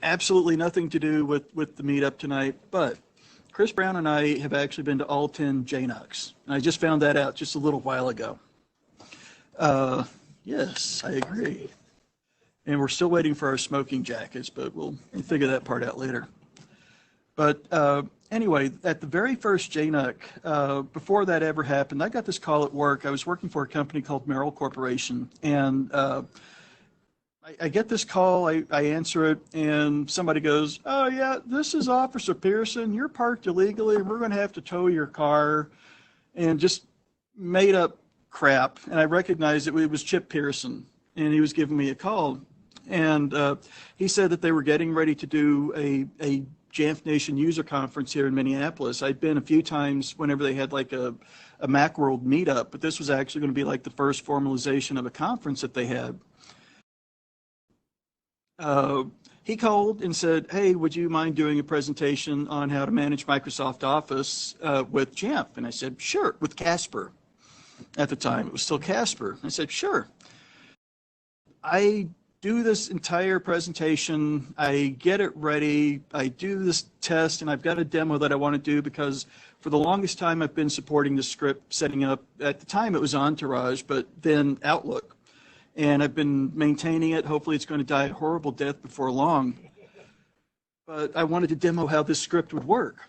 absolutely nothing to do with the meetup tonight, but Chris Brown and I have actually been to all 10 JNUCs. And I just found that out just a little while ago. Yes, I agree. And we're still waiting for our smoking jackets, but we'll figure that part out later. But anyway, at the very first JNUC, before that ever happened, I got this call at work. I was working for a company called Merrill Corporation, and I get this call, I answer it, and somebody goes, "Oh yeah, this is Officer Pearson. You're parked illegally, and we're going to have to tow your car," and just made up crap. And I recognized it was Chip Pearson, and he was giving me a call, and he said that they were getting ready to do a Jamf Nation user conference here in Minneapolis. I'd been a few times whenever they had like a Macworld meetup, but this was actually going to be like the first formalization of a conference that they had. He called and said, "Hey, would you mind doing a presentation on how to manage Microsoft Office with Jamf?" And I said, "Sure," with Casper. At the time, it was still Casper. I said, "Sure." I do this entire presentation, I get it ready, I do this test, and I've got a demo that I want to do because for the longest time I've been supporting the script setting up. At the time it was Entourage, but then Outlook. And I've been maintaining it. Hopefully it's going to die a horrible death before long. But I wanted to demo how this script would work.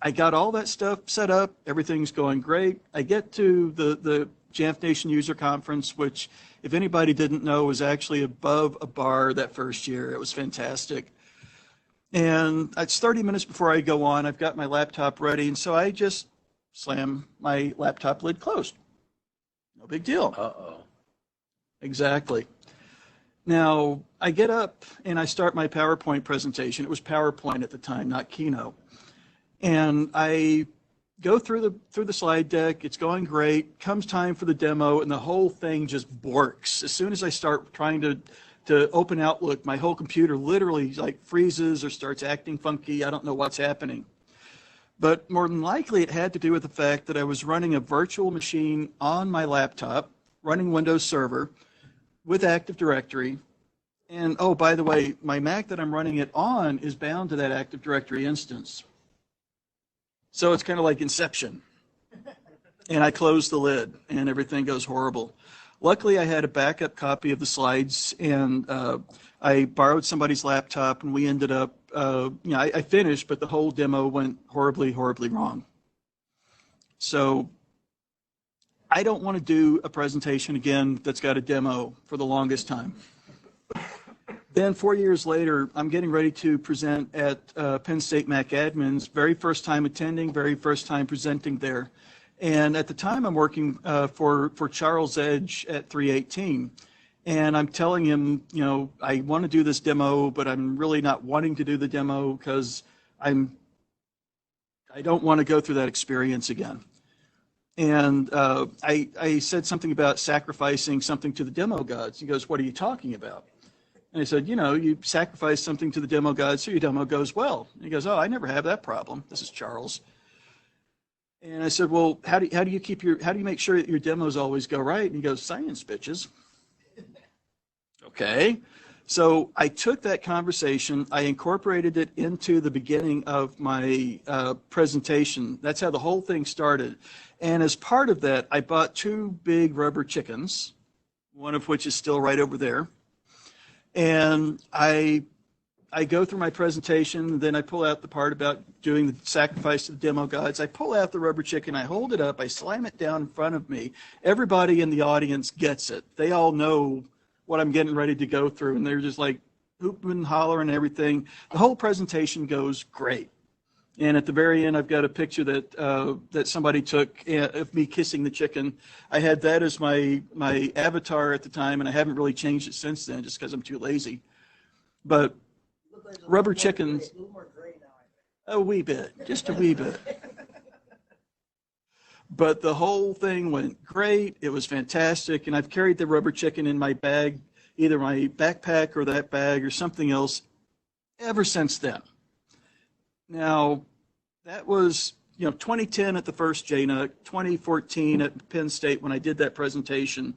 I got all that stuff set up. Everything's going great. I get to the Jamf Nation User Conference, which, if anybody didn't know, was actually above a bar that first year. It was fantastic. And it's 30 minutes before I go on. I've got my laptop ready, and so I just slam my laptop lid closed. No big deal. Uh-oh. Exactly. Now, I get up and I start my PowerPoint presentation. It was PowerPoint at the time, not Keynote. And I go through the slide deck. It's going great. Comes time for the demo, and the whole thing just borks. As soon as I start trying to open Outlook, my whole computer literally like freezes or starts acting funky. I don't know what's happening. But more than likely, it had to do with the fact that I was running a virtual machine on my laptop, running Windows Server with Active Directory. And oh, by the way, my Mac that I'm running it on is bound to that Active Directory instance. So it's kind of like Inception. And I close the lid, and everything goes horrible. Luckily, I had a backup copy of the slides, and I borrowed somebody's laptop, and we ended up, I finished, but the whole demo went horribly, horribly wrong. So I don't want to do a presentation again that's got a demo for the longest time. Then 4 years later, I'm getting ready to present at Penn State Mac Admins, very first time attending, very first time presenting there. And at the time, I'm working for Charles Edge at 318. And I'm telling him, I want to do this demo, but I'm really not wanting to do the demo because I don't want to go through that experience again. And I said something about sacrificing something to the demo gods. He goes, "What are you talking about?" And I said, you sacrifice something to the demo gods so your demo goes well. And he goes, "Oh, I never have that problem." This is Charles. And I said, "Well, how do you make sure that your demos always go right?" And he goes, "Science, bitches." Okay. So I took that conversation, I incorporated it into the beginning of my presentation. That's how the whole thing started. And as part of that, I bought 2 big rubber chickens, one of which is still right over there. And I go through my presentation, then I pull out the part about doing the sacrifice to the demo gods. I pull out the rubber chicken, I hold it up, I slam it down in front of me. Everybody in the audience gets it. They all know what I'm getting ready to go through, and they're just like hooping and hollering and everything. The whole presentation goes great. And at the very end, I've got a picture that somebody took of me kissing the chicken. I had that as my avatar at the time, and I haven't really changed it since then just because I'm too lazy. But rubber chickens, a little more gray now, I think. a wee bit, just a wee bit. But the whole thing went great. It was fantastic. And I've carried the rubber chicken in my bag, either my backpack or that bag or something else, ever since then. Now, that was 2010 at the first JNUC, 2014 at Penn State when I did that presentation.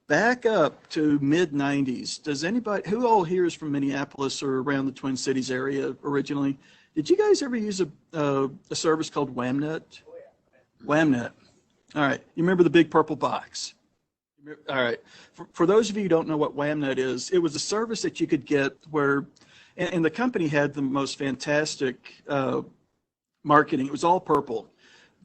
back up to mid-90s. Does anybody, who all here is from Minneapolis or around the Twin Cities area originally? Did you guys ever use a service called WAMnet? WAMnet. All right. You remember the big purple box? All right. For those of you who don't know what WAMnet is, it was a service that you could get where, and the company had the most fantastic marketing. It was all purple.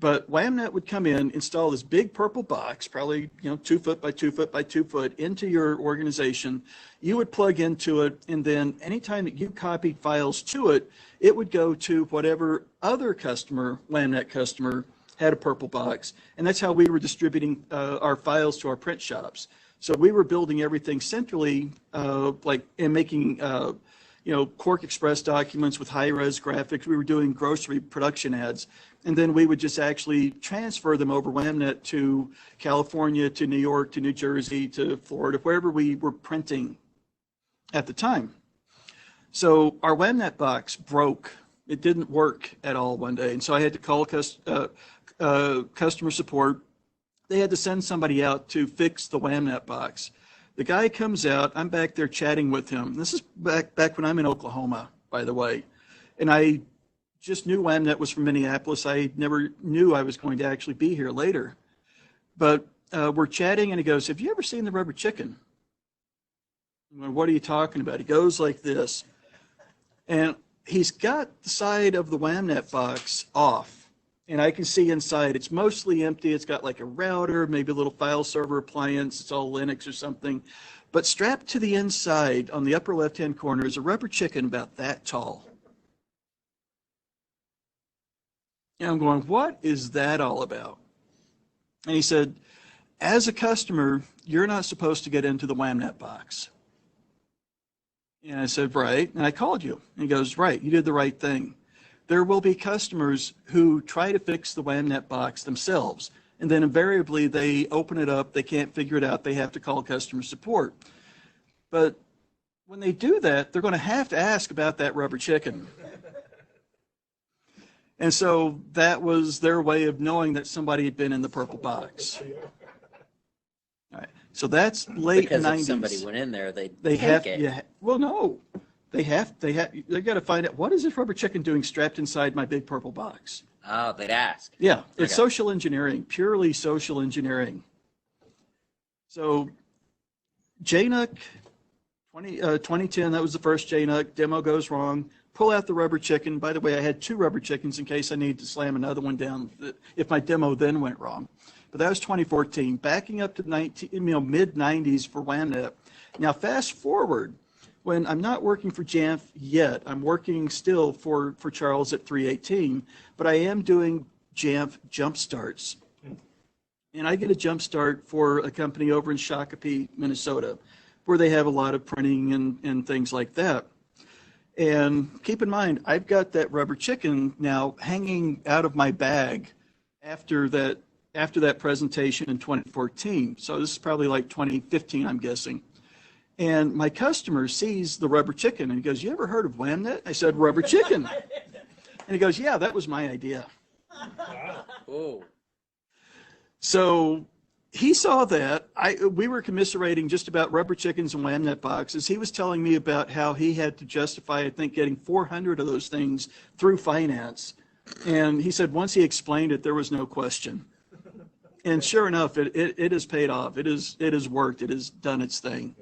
But WAMnet would come in, install this big purple box, probably 2 foot by 2 foot by 2 foot, into your organization. You would plug into it, and then anytime that you copied files to it, it would go to whatever other customer, WAMnet customer, had a purple box. And that's how we were distributing our files to our print shops. So we were building everything centrally, and making Quark Express documents with high-res graphics. We were doing grocery production ads. And then we would just actually transfer them over WAMnet to California, to New York, to New Jersey, to Florida, wherever we were printing at the time. So our WAMnet box broke. It didn't work at all one day. And so I had to call customer support. They had to send somebody out to fix the WAMnet box. The guy comes out. I'm back there chatting with him. This is back when I'm in Oklahoma, by the way. And I just knew WAMnet was from Minneapolis. I never knew I was going to actually be here later. But we're chatting, and he goes, "Have you ever seen the rubber chicken?" I'm going, "What are you talking about?" He goes like this. And he's got the side of the WAMnet box off. And I can see inside. It's mostly empty. It's got like a router, maybe a little file server appliance. It's all Linux or something. But strapped to the inside on the upper left-hand corner is a rubber chicken about that tall. And I'm going, "What is that all about?" And he said, "As a customer, you're not supposed to get into the WAMnet box." And I said, "Right." And I called you. And he goes, "Right, you did the right thing. There will be customers who try to fix the WAMnet box themselves. And then invariably they open it up, they can't figure it out, they have to call customer support. But when they do that, they're going to have to ask about that rubber chicken." And so that was their way of knowing that somebody had been in the purple box. All right. So that's late 90s. Because if somebody went in there, they have it. Yeah, well, no. They got to find out, what is this rubber chicken doing strapped inside my big purple box? Oh, they'd ask. Yeah, it's social engineering, purely social engineering. So JNUC, 2010, that was the first JNUC. Demo goes wrong. Pull out the rubber chicken. By the way, I had 2 rubber chickens in case I needed to slam another one down if my demo then went wrong. But that was 2014. Backing up to mid-90s for WAMnet. Now, fast forward, when I'm not working for Jamf yet, I'm working still for Charles at 318, but I am doing Jamf jump starts. And I get a jump start for a company over in Shakopee, Minnesota, where they have a lot of printing and things like that. And keep in mind, I've got that rubber chicken now hanging out of my bag after that presentation in 2014. So this is probably like 2015, I'm guessing. And my customer sees the rubber chicken and he goes, "You ever heard of WAMnet?" I said, "Rubber chicken." And he goes, "Yeah, that was my idea." Oh. So he saw that. We were commiserating just about rubber chickens and WAMnet boxes. He was telling me about how he had to justify, I think, getting 400 of those things through finance. And he said once he explained it, there was no question. And sure enough, it has paid off. It has worked. It has done its thing.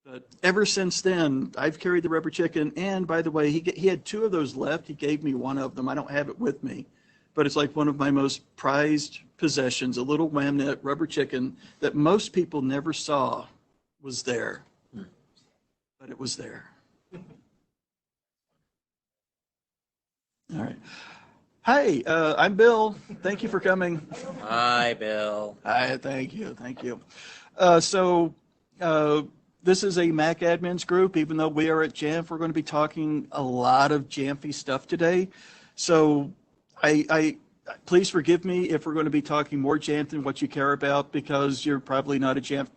But ever since then, I've carried the rubber chicken. And by the way, he had 2 of those left. He gave me 1 of them. I don't have it with me. But it's like one of my most prized possessions, a little WAMnet rubber chicken that most people never saw was there. But it was there. All right. Hi, I'm Bill. Thank you for coming. Hi, Bill. Hi, thank you. This is a Mac admins group. Even though we are at Jamf, we're going to be talking a lot of Jamfy stuff today. So please forgive me if we're going to be talking more Jamf than what you care about, because you're probably not a Jamf.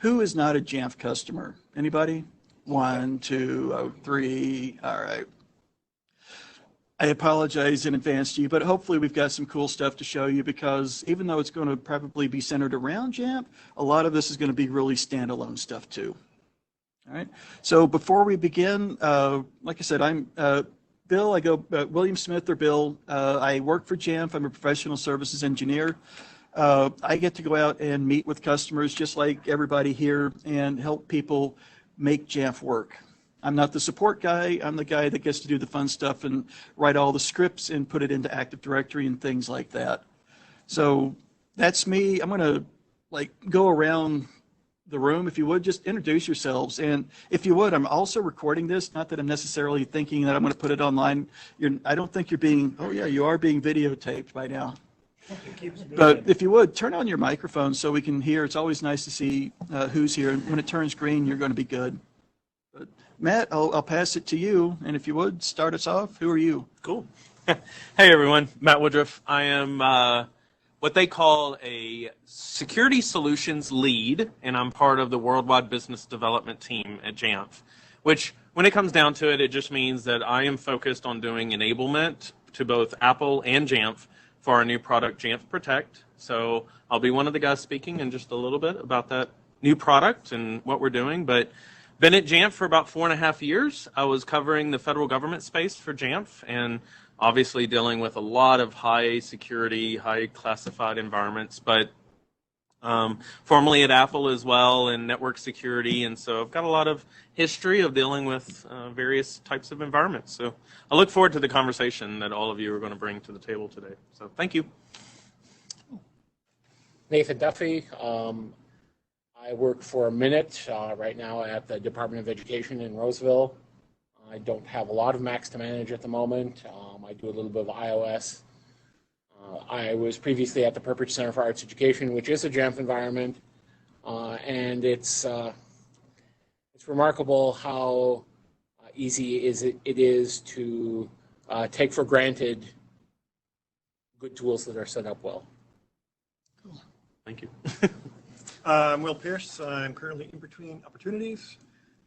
Who is not a Jamf customer? Anybody? 1, 2, 3. All right. I apologize in advance to you, but hopefully we've got some cool stuff to show you because even though it's going to probably be centered around Jamf, a lot of this is going to be really standalone stuff too. All right. So before we begin, like I said, I'm Bill. I go William Smith or Bill. I work for Jamf. I'm a professional services engineer. I get to go out and meet with customers just like everybody here and help people make Jamf work. I'm not the support guy. I'm the guy that gets to do the fun stuff and write all the scripts and put it into Active Directory and things like that. So that's me. I'm going to go around the room. If you would, just introduce yourselves. And if you would, I'm also recording this. Not that I'm necessarily thinking that I'm going to put it online. I don't think you're being, oh yeah, you are being videotaped by now. But if you would, turn on your microphone so we can hear. It's always nice to see who's here. And when it turns green, you're going to be good. But Matt, I'll pass it to you. And if you would, start us off. Who are you? Cool. Hey, everyone. Matt Woodruff. I am what they call a security solutions lead, and I'm part of the worldwide business development team at Jamf, which, when it comes down to it, it just means that I am focused on doing enablement to both Apple and Jamf for our new product, Jamf Protect. So I'll be one of the guys speaking in just a little bit about that new product and what we're doing. But been at Jamf for about 4.5 years. I was covering the federal government space for Jamf and obviously dealing with a lot of high security, high classified environments, but formerly at Apple as well in network security. And so I've got a lot of history of dealing with various types of environments. So I look forward to the conversation that all of you are going to bring to the table today. So thank you. Nathan Duffy. I work for a minute right now at the Department of Education in Roseville. I don't have a lot of Macs to manage at the moment. I do a little bit of iOS. I was previously at the Purpose Center for Arts Education, which is a Jamf environment, and it's remarkable how easy it is to take for granted good tools that are set up well. Cool. Thank you. I'm Will Pierce. I'm currently in between opportunities.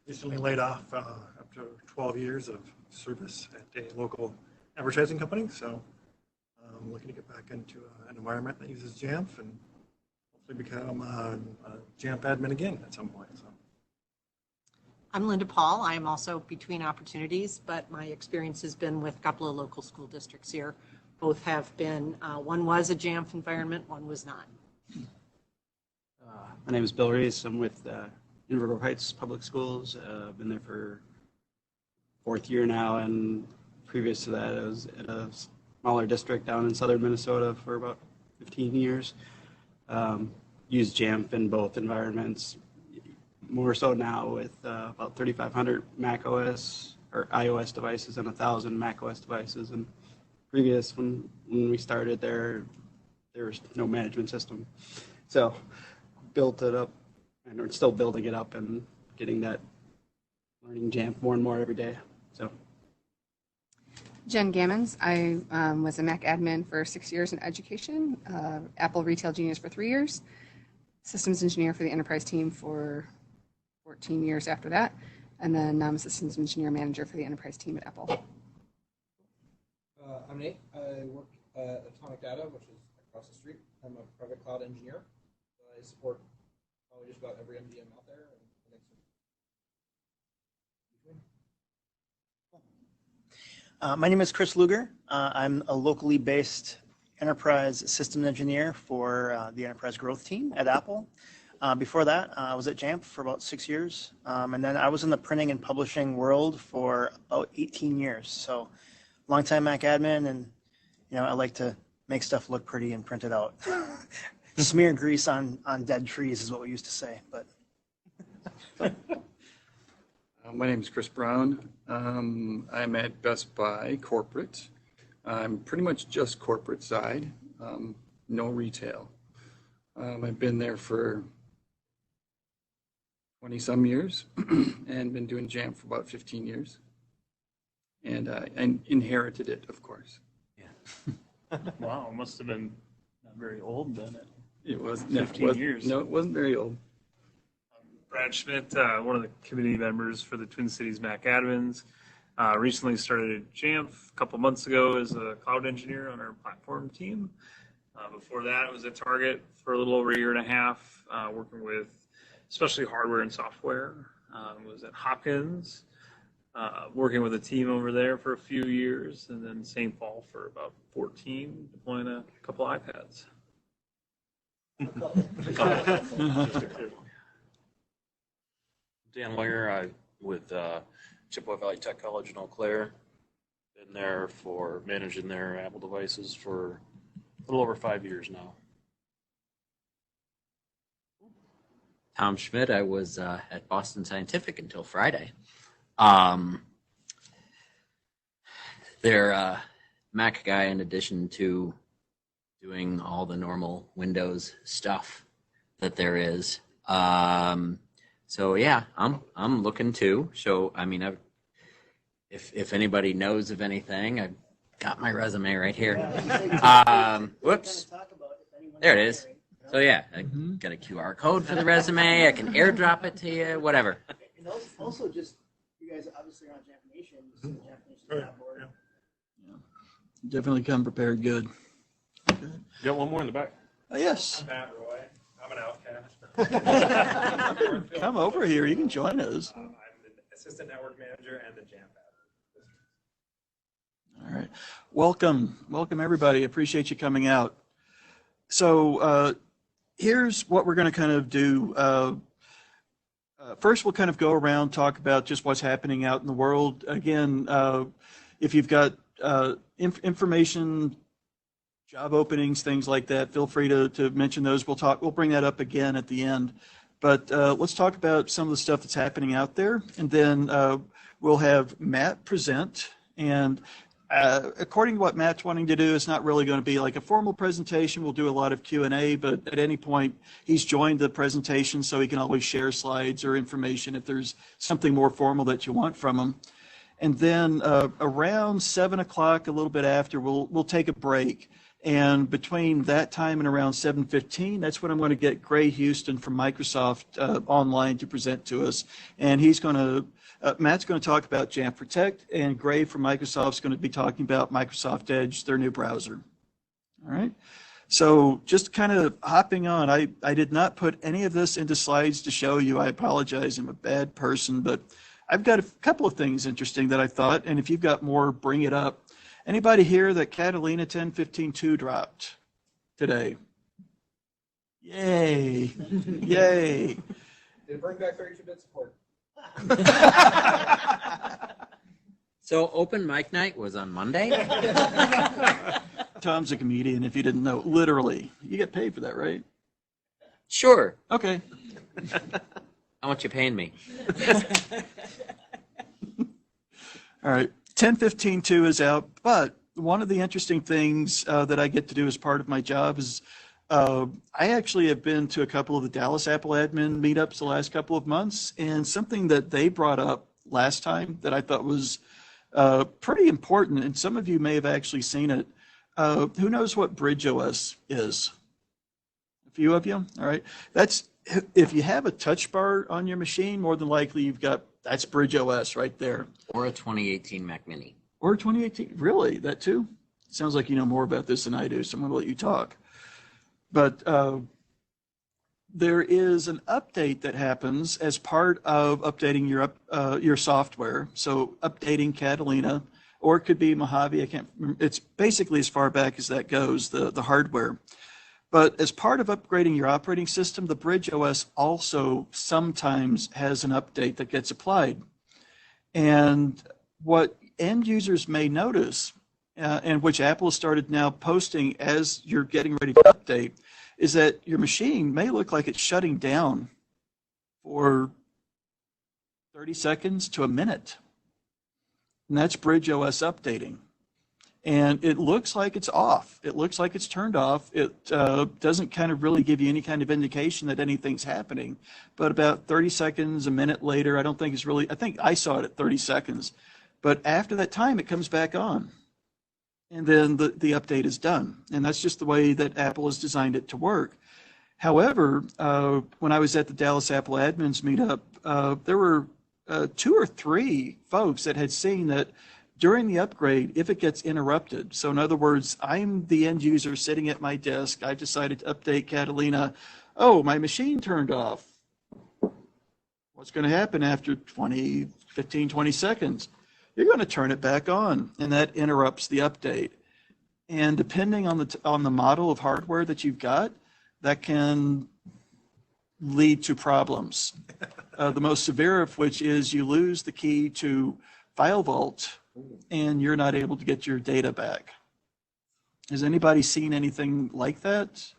Recently laid off after 12 years of service at a local advertising company. So I'm looking to get back into an environment that uses Jamf and hopefully become a Jamf admin again at some point. So. I'm Linda Paul. I am also between opportunities, but my experience has been with a couple of local school districts here. Both have been, one was a Jamf environment, one was not. My name is Bill Reese. I'm with Universal Heights Public Schools. I've been there for 4th year now, and previous to that, I was at a smaller district down in southern Minnesota for about 15 years. Used Jamf in both environments, more so now with about 3,500 Mac OS or iOS devices and 1,000 Mac OS devices. And previous, when we started there was no management system. So built it up, and we're still building it up and getting that, learning Jamf more and more every day. So. Jen Gammons. I was a Mac admin for 6 years in education, Apple Retail Genius for 3 years, systems engineer for the enterprise team for 14 years after that, and then I'm a systems engineer manager for the enterprise team at Apple. I'm Nate. I work at Atomic Data, which is across the street. I'm a private cloud engineer. I support probably just about every MDM out there. My name is Chris Luger. I'm a locally based enterprise systems engineer for the enterprise growth team at Apple. Before that, I was at Jamf for about 6 years. And then I was in the printing and publishing world for about 18 years. So longtime Mac admin, and I like to make stuff look pretty and print it out. Smear grease on dead trees is what we used to say. But my name is Chris Brown. I'm at Best Buy corporate. I'm pretty much just corporate side, no retail. I've been there for 20-some years and been doing Jamf for about 15 years. And I inherited it, of course. Yeah. Wow, must have been not very old then. It was 15 years. No, it wasn't very old. Brad Schmidt, one of the committee members for the Twin Cities Mac Admins. Recently started at Jamf a couple months ago as a cloud engineer on our platform team. Before that, I was at Target for a little over a year and a half, working with especially hardware and software. Was at Hopkins, working with a team over there for a few years, and then St. Paul for about 14, deploying a couple iPads. Dan Winger, with Chippewa Valley Tech College in Eau Claire. Been there for managing their Apple devices for a little over 5 years now. Tom Schmidt, I was at Boston Scientific until Friday. Their Mac guy, in addition to doing all the normal Windows stuff that there is. So yeah, I'm looking too. So I mean, if anybody knows of anything, I've got my resume right here. Whoops, there it is. So yeah, I got a QR code for the resume. I can airdrop it to you, whatever. And also, just you guys obviously are on Jamf Nation. You Definitely come prepared good. Okay. You got one more in the back. Yes. I'm Matt Roy. I'm an outcast. Come over here. You can join us. I'm the assistant network manager and the Jamf admin. All right. Welcome everybody. Appreciate you coming out. So here's what we're going to kind of do. First, we'll kind of go around, talk about just what's happening out in the world. Again, if you've got information, job openings, things like that, feel free to mention those. We'll bring that up again at the end. But let's talk about some of the stuff that's happening out there, and then we'll have Matt present. And according to what Matt's wanting to do, it's not really going to be like a formal presentation. We'll do a lot of Q&A, but at any point, he's joined the presentation, so he can always share slides or information if there's something more formal that you want from him. And then around 7 o'clock, a little bit after, we'll take a break. And between that time and around 7:15, that's when I'm going to get Gray Houston from Microsoft online to present to us. And he's going to Matt's going to talk about Jamf Protect, and Gray from Microsoft is going to be talking about Microsoft Edge, their new browser. All right. So just kind of hopping on, I did not put any of this into slides to show you. I apologize. I'm a bad person, but I've got a couple of things interesting that I thought, and if you've got more, bring it up. Anybody here that Catalina 10.15.2 dropped today? Yay. Yay. Did it bring back 32-bit support? So open mic night was on Monday? Tom's a comedian, if you didn't know. Literally. You get paid for that, right? Sure. Okay. How much you paying me? All right. 10.15.2 is out, but one of the interesting things that I get to do as part of my job is I actually have been to a couple of the Dallas Apple admin meetups the last couple of months, and something that they brought up last time that I thought was pretty important, and some of you may have actually seen it. Who knows what BridgeOS is? A few of you? All right. That's, if you have a touch bar on your machine, more than likely that's BridgeOS right there. Or a 2018 Mac Mini. Or 2018, really? That too? Sounds like you know more about this than I do, so I'm going to let you talk. But there is an update that happens as part of updating your software. So updating Catalina, or it could be Mojave. I can't remember. It's basically as far back as that goes, the hardware. But as part of upgrading your operating system, the BridgeOS also sometimes has an update that gets applied. And what end users may notice, and which Apple has started now posting as you're getting ready to update, is that your machine may look like it's shutting down for 30 seconds to a minute. And that's BridgeOS updating. And it looks like it's off. It looks like it's turned off. It doesn't kind of really give you any kind of indication that anything's happening. But about 30 seconds, a minute later, I think I saw it at 30 seconds. But after that time, it comes back on. And then the update is done. And that's just the way that Apple has designed it to work. However, when I was at the Dallas Apple Admins meetup, there were two or three folks that had seen that during the upgrade, if it gets interrupted. So in other words, I'm the end user sitting at my desk. I've decided to update Catalina. Oh, my machine turned off. What's going to happen after 15, 20 seconds? You're going to turn it back on, and that interrupts the update. And depending on the model of hardware that you've got, that can lead to problems. The most severe of which is you lose the key to File Vault, and you're not able to get your data back. Has anybody seen anything like that?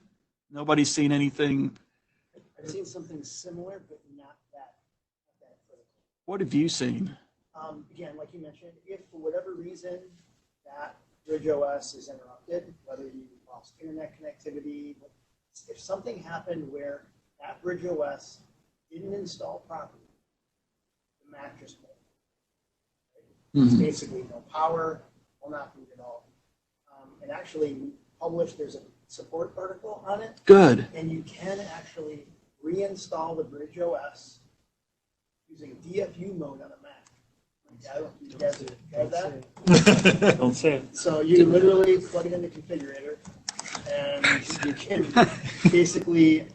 Nobody's seen anything? I've seen something similar, but not that critical. What have you seen? Again, like you mentioned, if for whatever reason that Bridge OS is interrupted, whether you lost internet connectivity, if something happened where that Bridge OS didn't install properly, the Mac just won't. Right? It's basically no power, will not boot at all. And actually, we published, there's a support article on it. Good. And you can actually reinstall the Bridge OS using DFU mode on a Mac. I don't know if you guys have that. Don't say it. So you literally plug it in the configurator, and you can basically,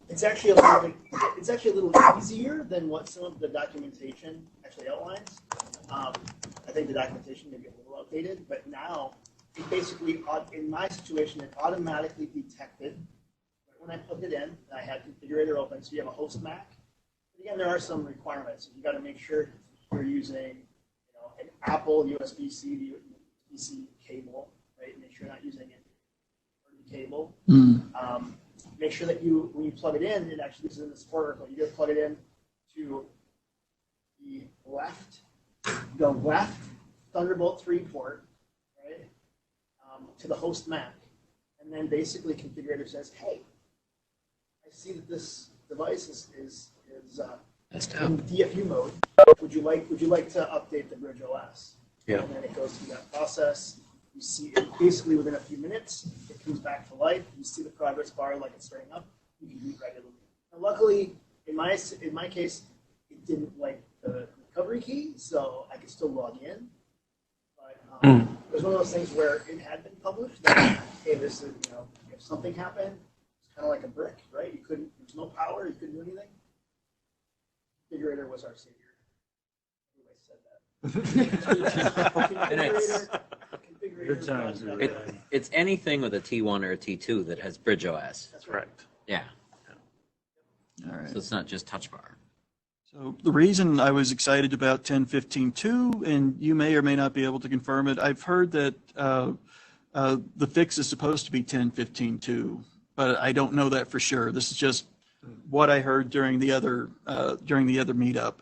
it's actually a little easier than what some of the documentation actually outlines. I think the documentation may be a little outdated, but now it basically, in my situation, it automatically detected when I plugged it in. I had configurator open, so you have a host Mac. But again, there are some requirements. You got to make sure you're using, an Apple USB-C cable, right? Make sure you're not using a cable. Make sure that when you plug it in, it actually is in the support article. You got to plug it in to the left Thunderbolt 3 port, right? To the host Mac, and then basically configurator says, "Hey, I see that this device is in DFU mode. Would you like to update the Bridge OS?" Yeah. And then it goes through that process. You see it basically within a few minutes. It comes back to life. You see the progress bar like it's starting up. You can boot regularly. Now, luckily, in my case, it didn't like the recovery key, so I could still log in. But it was one of those things where it had been published that, hey, this is, if something happened, it's kind of like a brick, right? There was no power, you couldn't do anything. Configurator was our savior. Everybody said that. And Good times. it's anything with a T1 or a T2 that has Bridge OS. That's right. Correct. Yeah. All right. So it's not just touch bar. So the reason I was excited about 10.15.2, and you may or may not be able to confirm it, I've heard that the fix is supposed to be 10.15.2, but I don't know that for sure. This is just what I heard during the other meetup.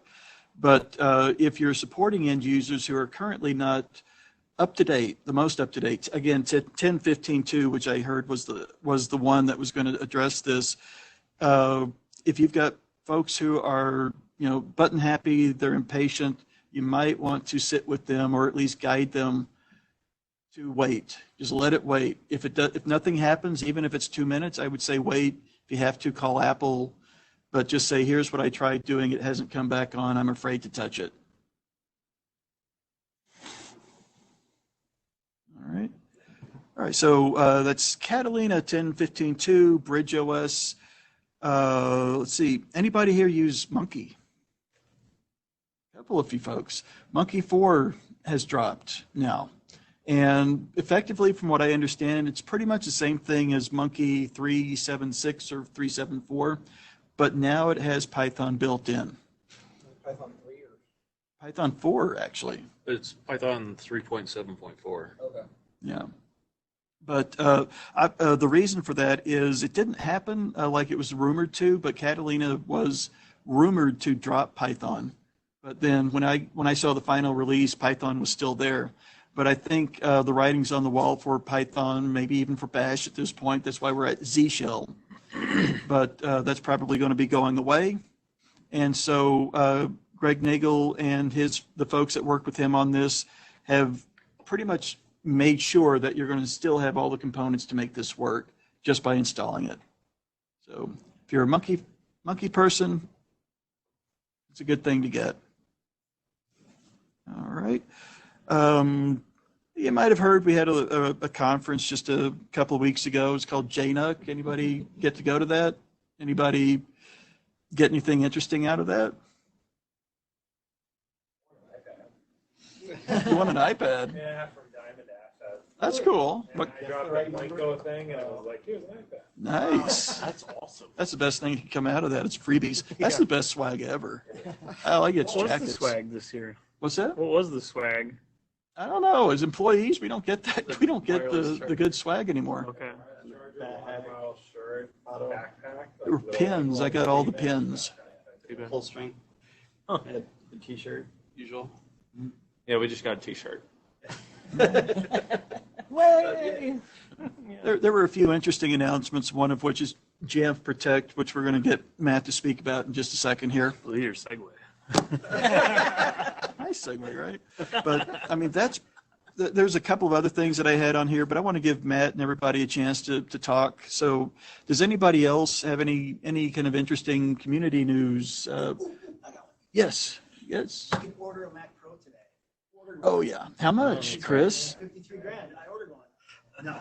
But if you're supporting end users who are currently not up to date, the most up to date, again, 10.15.2, which I heard was the one that was going to address this. If you've got folks who are button happy, they're impatient, you might want to sit with them or at least guide them to wait. Just let it wait. If nothing happens, even if it's 2 minutes, I would say wait. If you have to, call Apple, but just say, here's what I tried doing. It hasn't come back on. I'm afraid to touch it. All right. So that's Catalina 10.15.2, Bridge OS. Let's see. Anybody here use Monkey? A couple of you folks. Monkey 4 has dropped now. And effectively, from what I understand, it's pretty much the same thing as Monkey 3.7.6 or 3.7.4, but now it has Python built in. Python 3 or? Python 4, actually. It's Python 3.7.4. Okay. Yeah. But the reason for that is it didn't happen like it was rumored to, but Catalina was rumored to drop Python. But then when I saw the final release, Python was still there. But I think the writing's on the wall for Python, maybe even for Bash at this point. That's why we're at Z Shell. But that's probably going to be going away. And so Greg Nagel and the folks that work with him on this have pretty much made sure that you're going to still have all the components to make this work just by installing it. So if you're a monkey person, It's a good thing to get. All right. You might have heard we had a conference just a couple of weeks ago. It's called JNUC. Anybody get to go to that? Anybody get anything interesting out of that? You want an iPad? Yeah, from Diamond Dash. That's cool. And I dropped that Lego thing, and I was like, here's an iPad. Nice. That's awesome. That's the best thing that can come out of that. It's freebies. That's the best swag ever. All I get is What was the jackets. swag this year? What's that? What was the swag? I don't know. As employees, we don't get that. We don't get the good swag anymore. Okay. Shirt, backpack. There were pins. I got all the pins. Full strength. Huh. I had the t-shirt, usual. Yeah, we just got a T-shirt. Way. There were a few interesting announcements, one of which is Jamf Protect, which we're going to get Matt to speak about in just a second here. Look at your segue. Nice segue, right? But I mean, there's a couple of other things that I had on here, but I want to give Matt and everybody a chance to talk. So does anybody else have any kind of interesting community news? Yes. You can order a Mac Pro today. Oh yeah. How much, Chris? 53 grand. I ordered one. No.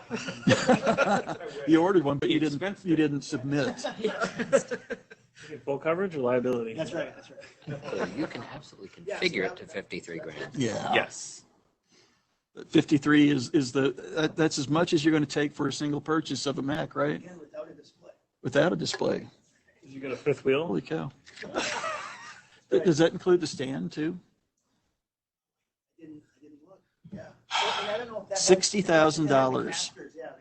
You ordered one, but you didn't submit. Full coverage or liability? That's right. So you can absolutely configure it to 53 grand. Yeah. Yes. 53 is that's as much as you're going to take for a single purchase of a Mac, right? Again, without a display. Without a display. Did you get a fifth wheel? Holy cow. Does that include the stand too? I didn't look. Yeah. And I don't know if that $60,000. the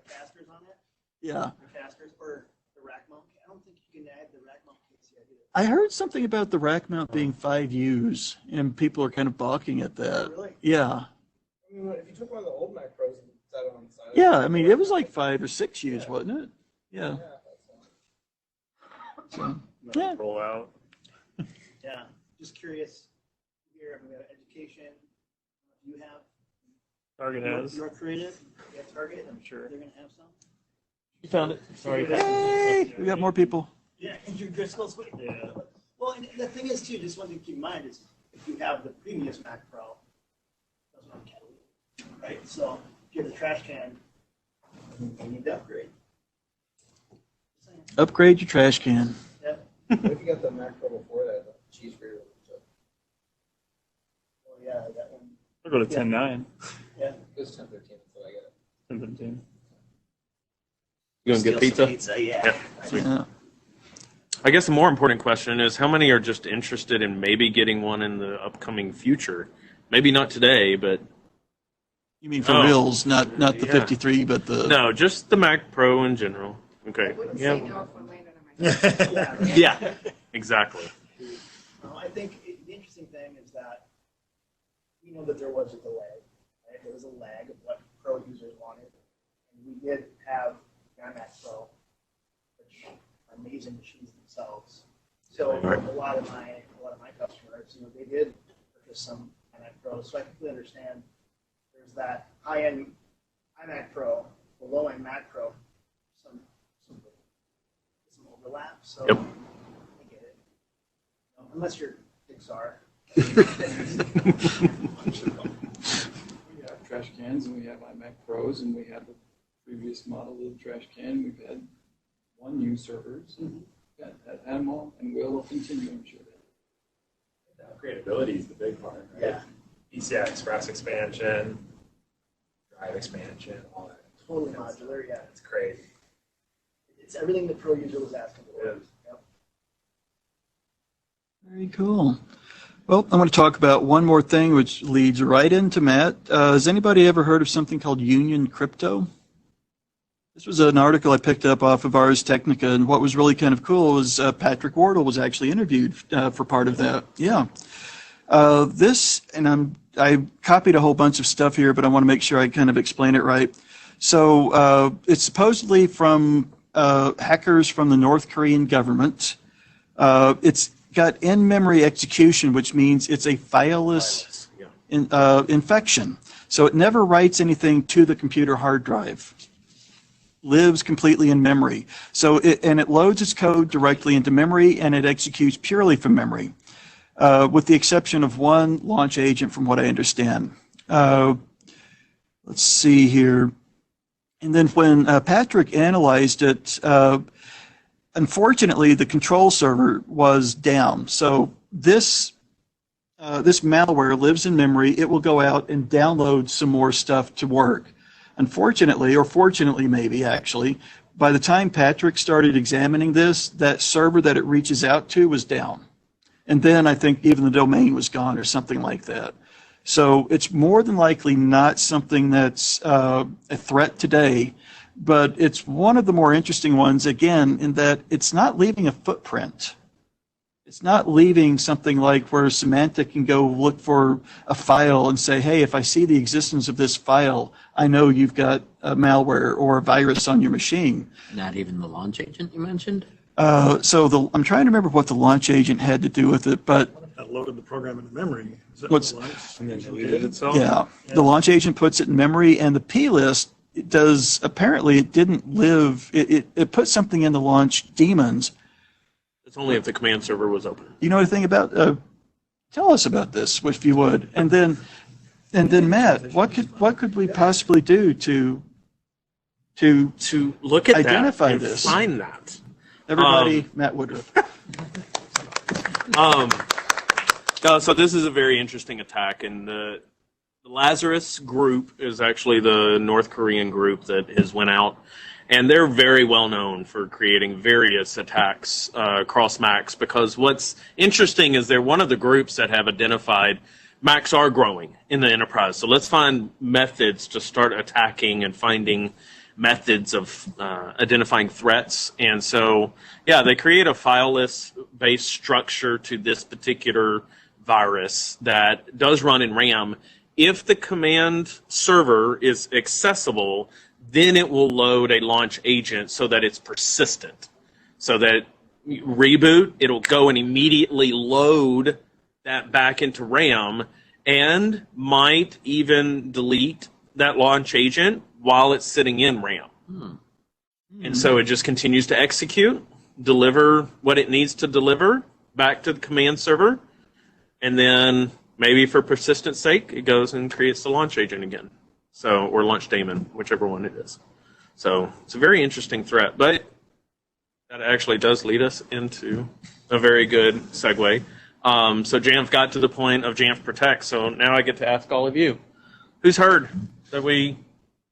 casters on it. Yeah. The casters or the rack mount. I don't think you can add the rack mount case yet either. I heard something about the rack mount being 5 U's, and people are kind of balking at that. Really? Yeah. I mean, if you took one of the old Mac Pros and set it on the side. Yeah, I mean, it was like 5 or 6 U's, wasn't it? Yeah. So, yeah. Roll out. Yeah. Just curious. Here, we have education. You have. Target has. You're creative. You have Target. I'm Sure. they're gonna have some. You found it. Sorry. Hey, we got more people. Yeah, and you're just close. Yeah. Well, and the thing is too, just one thing to keep in mind is if you have the previous Mac Pro, doesn't run catalog, right? So if you have the trash can, you need to upgrade. Upgrade your trash can. Yep. What if you got the Mac Pro before that, the cheese grater? Oh yeah, that one. I'll go to 10.9. Yeah. It was 10.13, so I got it. 10.15. You gonna get Steal some pizza? Yeah. Yeah. I guess the more important question is how many are just interested in maybe getting one in the upcoming future? Maybe not today, but You mean for Oh. reals, not the Yeah. 53, but the. no, just the Mac Pro in general. Okay. I wouldn't Yeah. say no if one landed on my desk. Yeah. Yeah. Exactly. I think the interesting thing is that we know that there was a delay. Right? There was a lag of what Pro users wanted, and we did have the iMac Pro, which are amazing machines themselves. So a lot of my customers, they did purchase some iMac Pros. So I completely understand. There's that high-end iMac Pro, the low-end Mac Pro, some overlap. So Yep. I get it. Unless you're Pixar. We have trash cans and we have iMac Pros and we have the previous model of the trash can. We've had 1U servers and had them all and will continue, I'm sure. The upgradability is the big part, right? Yeah. PCI Express expansion, drive expansion, all that. Totally modular, yeah. It's crazy. It's everything the pro user was asking for. Yeah. Yep. Very cool. Well, I want to talk about one more thing, which leads right into Matt. Has anybody ever heard of something called Union Crypto? This was an article I picked up off of Ars Technica, and what was really kind of cool was Patrick Wardle was actually interviewed for part of that. Yeah. I copied a whole bunch of stuff here, but I want to make sure I kind of explain it right. So it's supposedly from hackers from the North Korean government. It's got in-memory execution, which means it's a fileless infection. So it never writes anything to the computer hard drive. Lives completely in memory. So it loads its code directly into memory, and it executes purely from memory. with the exception of one launch agent from what I understand. Let's see here. And then when Patrick analyzed it, unfortunately, the control server was down. So this malware lives in memory. It will go out and download some more stuff to work. Unfortunately, or fortunately maybe actually, by the time Patrick started examining this, that server that it reaches out to was down. And then I think even the domain was gone or something like that. So it's more than likely not something that's a threat today, but it's one of the more interesting ones, again, in that it's not leaving a footprint. It's not leaving something like where Symantec can go look for a file and say, hey, if I see the existence of this file, I know you've got a malware or a virus on your machine. Not even the launch agent you mentioned? So I'm trying to remember what the launch agent had to do with it, but That loaded the program into memory. Is that What's- what the launch And then agent deleted did? itself? yeah, the launch agent puts it in memory, and the plist does, apparently it didn't live, it put something in the launch daemons. It's only if the command server was open. You know anything about, tell us about this, if you would. And then Matt, what could we possibly do to Look at identify that and this? find that. Everybody, Matt Woodruff. So this is a very interesting attack, and the Lazarus group is actually the North Korean group that has went out, and they're very well known for creating various attacks across Macs, because what's interesting is they're one of the groups that have identified Macs are growing in the enterprise. So let's find methods to start attacking and finding methods of identifying threats. And so, yeah, they create a fileless-based structure to this particular virus that does run in RAM. If the command server is accessible, then it will load a launch agent so that it's persistent. So that reboot, it'll go and immediately load that back into RAM and might even delete that launch agent while it's sitting in RAM. And so it just continues to execute, deliver what it needs to deliver back to the command server, and then maybe for persistence sake, it goes and creates the launch agent again. So, or launch daemon, whichever one it is. So it's a very interesting threat, but that actually does lead us into a very good segue. So Jamf got to the point of Jamf Protect, so now I get to ask all of you, who's heard that we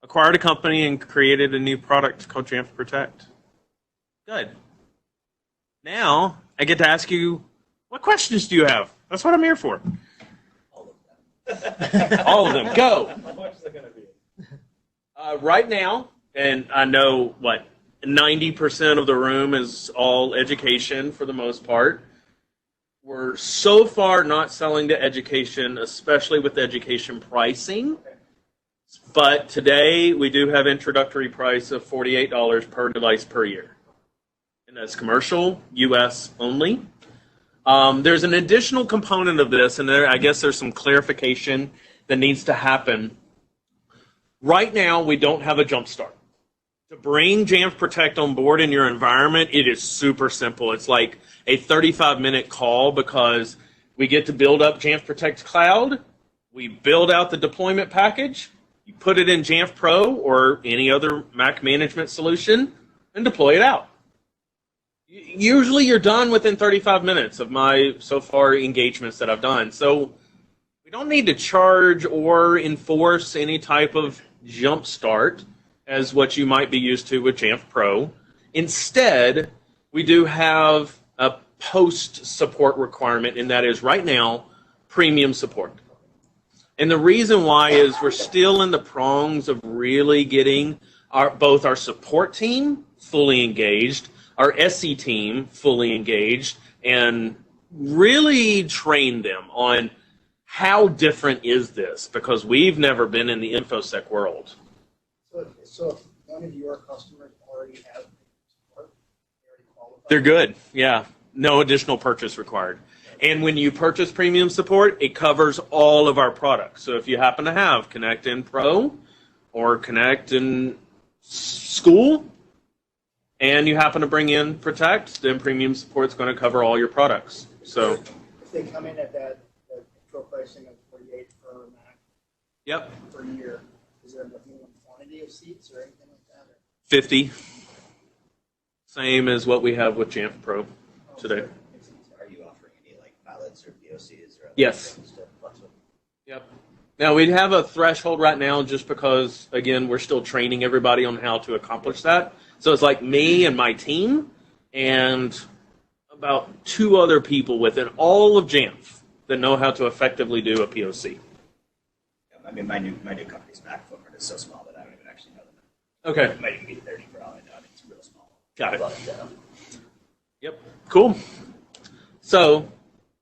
acquired a company and created a new product called Jamf Protect? Good. Now I get to ask you, what questions do you have? That's what I'm here for. All of them. Go. How much is it going to be? Right now, and I know, 90% of the room is all education for the most part. We're so far not selling to education, especially with education pricing. But today, we do have introductory price of $48 per device per year. And that's commercial, US only. There's an additional component of this, and I guess there's some clarification that needs to happen. Right now, we don't have a jump start. To bring Jamf Protect on board in your environment, it is super simple. It's like a 35-minute call, because we get to build up Jamf Protect Cloud, we build out the deployment package, you put it in Jamf Pro or any other Mac management solution, and deploy it out. Usually you're done within 35 minutes of my so far engagements that I've done. So we don't need to charge or enforce any type of jump start as what you might be used to with Jamf Pro. Instead, we do have a post-support requirement, and that is right now premium support. And the reason why is we're still in the prongs of really getting both our support team fully engaged, our SE team fully engaged, and really train them on how different is this, because we've never been in the InfoSec world. So if one of your customers already has support, they already qualify? They're good, yeah. No additional purchase required. And when you purchase premium support, it covers all of our products. So if you happen to have Connect in Pro or Connect in School, and you happen to bring in Protect, then premium support is going to cover all your products. So they come in at that the intro pricing of 48 per Mac Yep. per year, is there a minimum quantity of seats or anything like that? Or? 50. Same as what we have with Jamf Pro today. Are you offering any like pilots or POCs or other Yes. things to flex with? Yep. Now we have a threshold right now just because, again, we're still training everybody on how to accomplish that. So it's like me and my team and about 2 other people within all of Jamf that know how to effectively do a POC. I mean, my new company's Mac footprint is so small that I don't even actually know them. Okay. It might even be 30 for all I know. I mean, it's real small. Got it. But, Yep. Cool. So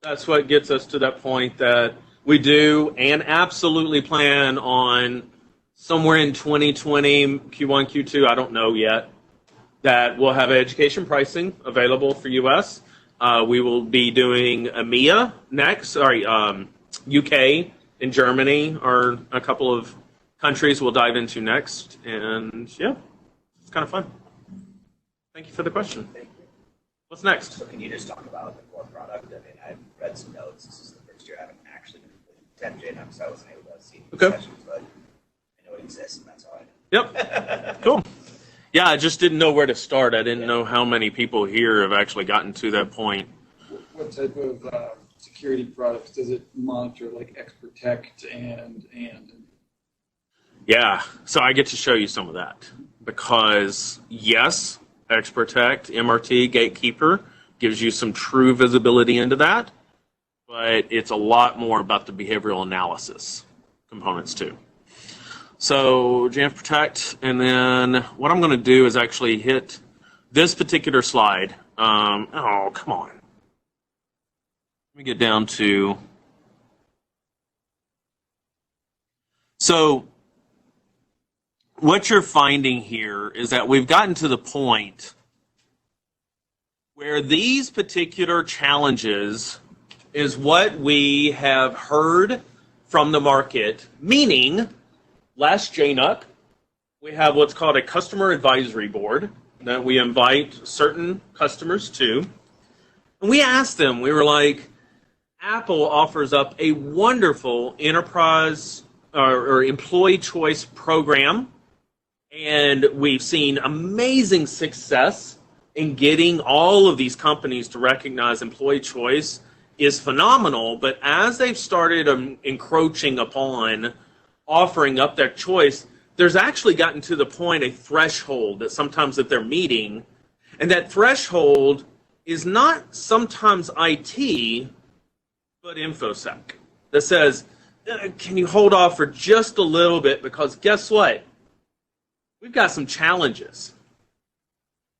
that's what gets us to that point that we do and absolutely plan on somewhere in 2020, Q1, Q2, I don't know yet, that we'll have education pricing available for US. We will be doing EMEA next, UK and Germany are a couple of countries we'll dive into next. And yeah, it's kind of fun. Thank you for the question. What's next? So can you just talk about the core product? I mean, I've read some notes. This is the first year I haven't actually been 10 JNUM, so I wasn't able to see the sessions, but I know it exists, and that's all I know. Yep. Cool. Yeah, I just didn't know where to start. I didn't know how many people here have actually gotten to that point. What type of security products does it monitor, like X Protect and? Yeah, so I get to show you some of that because yes, X Protect, MRT, Gatekeeper gives you some true visibility into that, but it's a lot more about the behavioral analysis components too. So Jamf Protect, and then what I'm going to do is actually hit this particular slide. Oh, come on. Let me get down to. So what you're finding here is that we've gotten to the point where these particular challenges is what we have heard from the market, meaning last JNUC, we have what's called a customer advisory board that we invite certain customers to. And we asked them, we were like, Apple offers up a wonderful enterprise or employee choice program. And we've seen amazing success in getting all of these companies to recognize employee choice is phenomenal. But as they've started encroaching upon offering up their choice, there's actually gotten to the point, a threshold that sometimes that they're meeting. And that threshold is not sometimes IT, but InfoSec that says, can you hold off for just a little bit? Because guess what? We've got some challenges.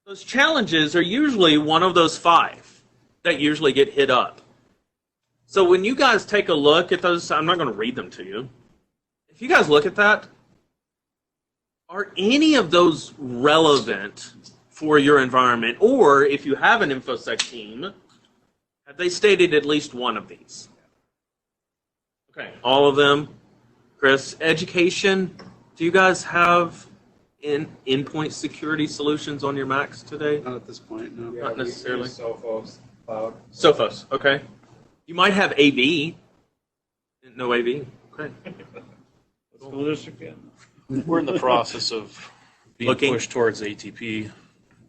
Those challenges are usually one of those 5 that usually get hit up. So when you guys take a look at those, I'm not going to read them to you. If you guys look at that, are any of those relevant for your environment? Or if you have an InfoSec team, have they stated at least one of these? Okay, all of them. Chris, education, do you guys have endpoint security solutions on your Macs today? Not at this point, no. Not necessarily. Sophos Cloud. Sophos, okay. You might have AV. No AV. Okay. School district, yeah. We're in the process of being Looking. pushed towards ATP.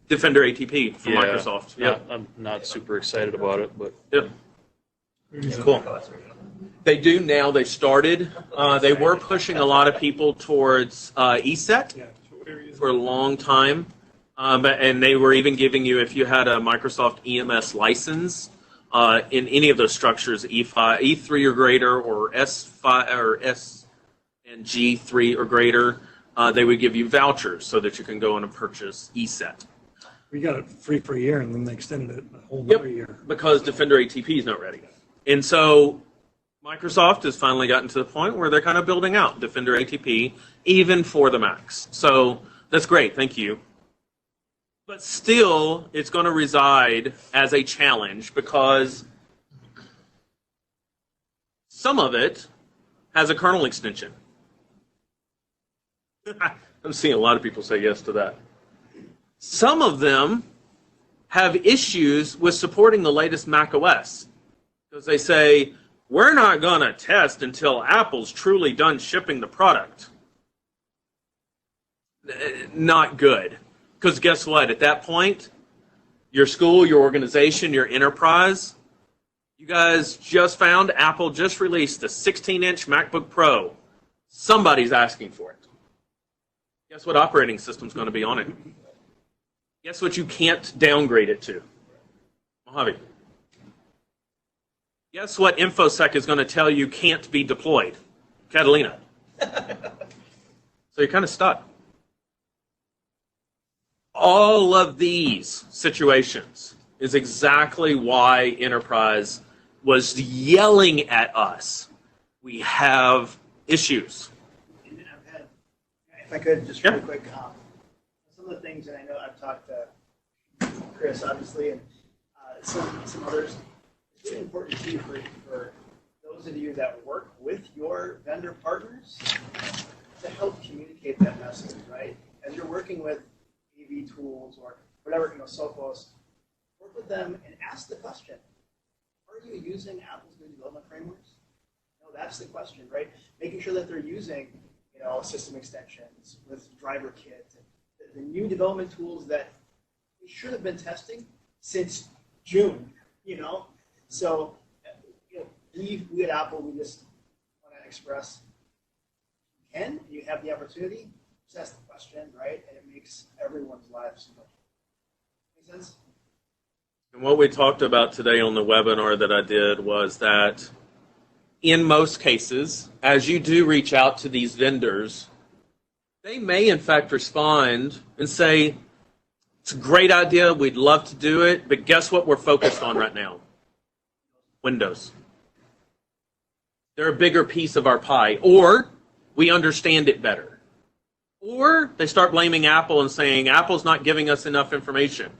Defender ATP from Yeah. Microsoft. Yep. I'm not super excited about it, but Yep. Cool. They do now. They started. They were pushing a lot of people towards ESET for a long time. And they were even giving you, if you had a Microsoft EMS license in any of those structures, E5, E3 or greater, or S5 or S and G3 or greater, they would give you vouchers so that you can go in and purchase ESET. We got it free for a year, and then they extended it a whole other year. Because Defender ATP is not ready. And so Microsoft has finally gotten to the point where they're kind of building out Defender ATP, even for the Macs. So that's great. Thank you. But still, it's going to reside as a challenge because some of it has a kernel extension. I'm seeing a lot of people say yes to that. Some of them have issues with supporting the latest Mac OS. Because they say, we're not going to test until Apple's truly done shipping the product. Not good. Because guess what? At that point, your school, your organization, your enterprise, you guys just found Apple just released a 16-inch MacBook Pro. Somebody's asking for it. Guess what operating system's going to be on it? Guess what you can't downgrade it to? Mojave. Guess what InfoSec is going to tell you can't be deployed? Catalina. So you're kind of stuck. All of these situations is exactly why enterprise was yelling at us. We have issues. If I could, just really quick, some of the things, and I know I've talked to Chris, obviously, and some others, it's really important too for those of you that work with your vendor partners to help communicate that message, right? As you're working with AV tools or whatever, Sophos, work with them and ask the question, are you using Apple's new development frameworks? No, that's the question, right? Making sure that they're using system extensions with driver kit, the new development tools that we should have been testing since June, So, we at Apple, we just want to express, you have the opportunity, just ask the question, right? And it makes everyone's lives so much. Make sense? And what we talked about today on the webinar that I did was that in most cases, as you do reach out to these vendors, they may in fact respond and say, it's a great idea, we'd love to do it, but guess what we're focused on right now? Windows. They're a bigger piece of our pie. Or we understand it better. Or they start blaming Apple and saying, Apple's not giving us enough information.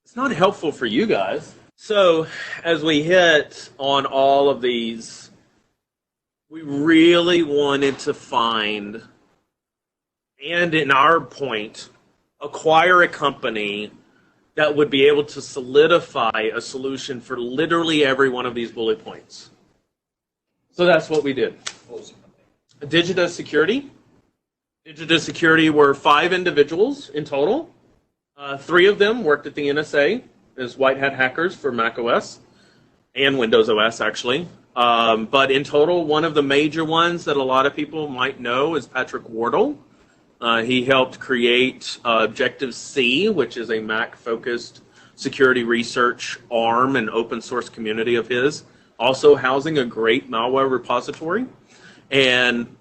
It's not helpful for you guys. So as we hit on all of these, we really wanted to find, and in our point, acquire a company that would be able to solidify a solution for literally every one of these bullet points. So that's what we did. Digita Security. Digita Security were 5 individuals in total. 3 of them worked at the NSA as white hat hackers for Mac OS and Windows OS, actually. But in total, one of the major ones that a lot of people might know is Patrick Wardle. He helped create Objective-C, which is a Mac-focused security research arm and open source community of his, also housing a great malware repository. And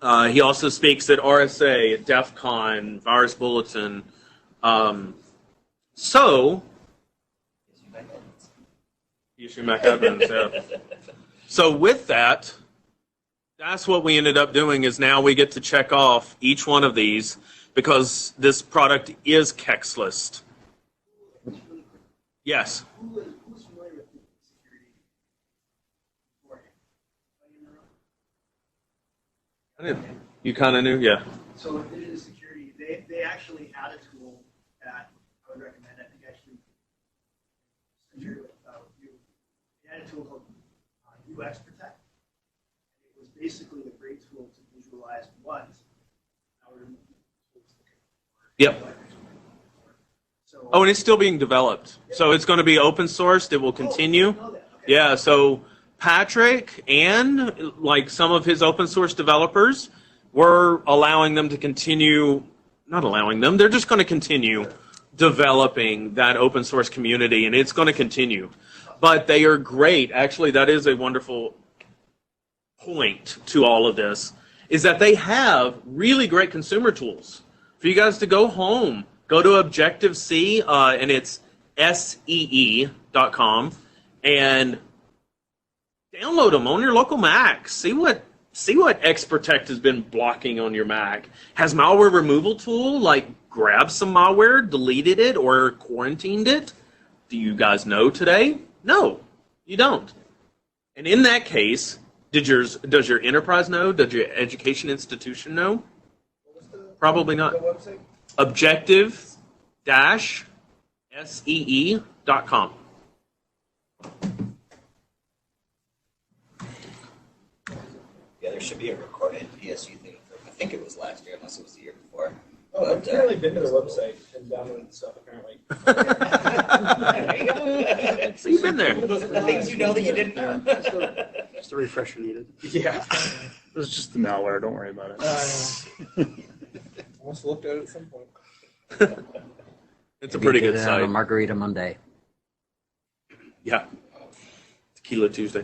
he also speaks at RSA, at DEF CON, Virus Bulletin. So with that, that's what we ended up doing is now we get to check off each one of these because this product is Kexlist. Yes. Who's familiar with security beforehand? You kind of knew? Yeah. So with Digital Security, they actually had a tool that I would recommend. I think actually, with you, they had a tool called UX Protect. It was basically a great tool to visualize what our Yep. Oh, and it's still being developed. So it's going to be open sourced. It will continue. Yeah, so Patrick and like some of his open source developers, we're allowing them to continue, not allowing them, they're just going to continue developing that open source community, and it's going to continue. But they are great. Actually, that is a wonderful point to all of this, is that they have really great consumer tools for you guys to go home. Go to Objective-C, and it's SEE.com, and download them on your local Mac. See what Xprotect has been blocking on your Mac. Has malware removal tool, like grabbed some malware, deleted it, or quarantined it? Do you guys know today? No, you don't. And in that case, does your enterprise know? Does your education institution know? Probably not. Objective-SEE.com. SEE.com. Yeah, there should be a recorded PSU thing. I think it was last year, unless it was the year before. Oh, I've apparently been to their website and downloaded stuff, apparently. So you've been there. The things you know that you didn't know. Just a refresher needed. Yeah. It was just the malware. Don't worry about it. Almost looked at it at some point. It's a pretty Maybe good get it on a site. Margarita Monday. Yeah. Tequila Tuesday.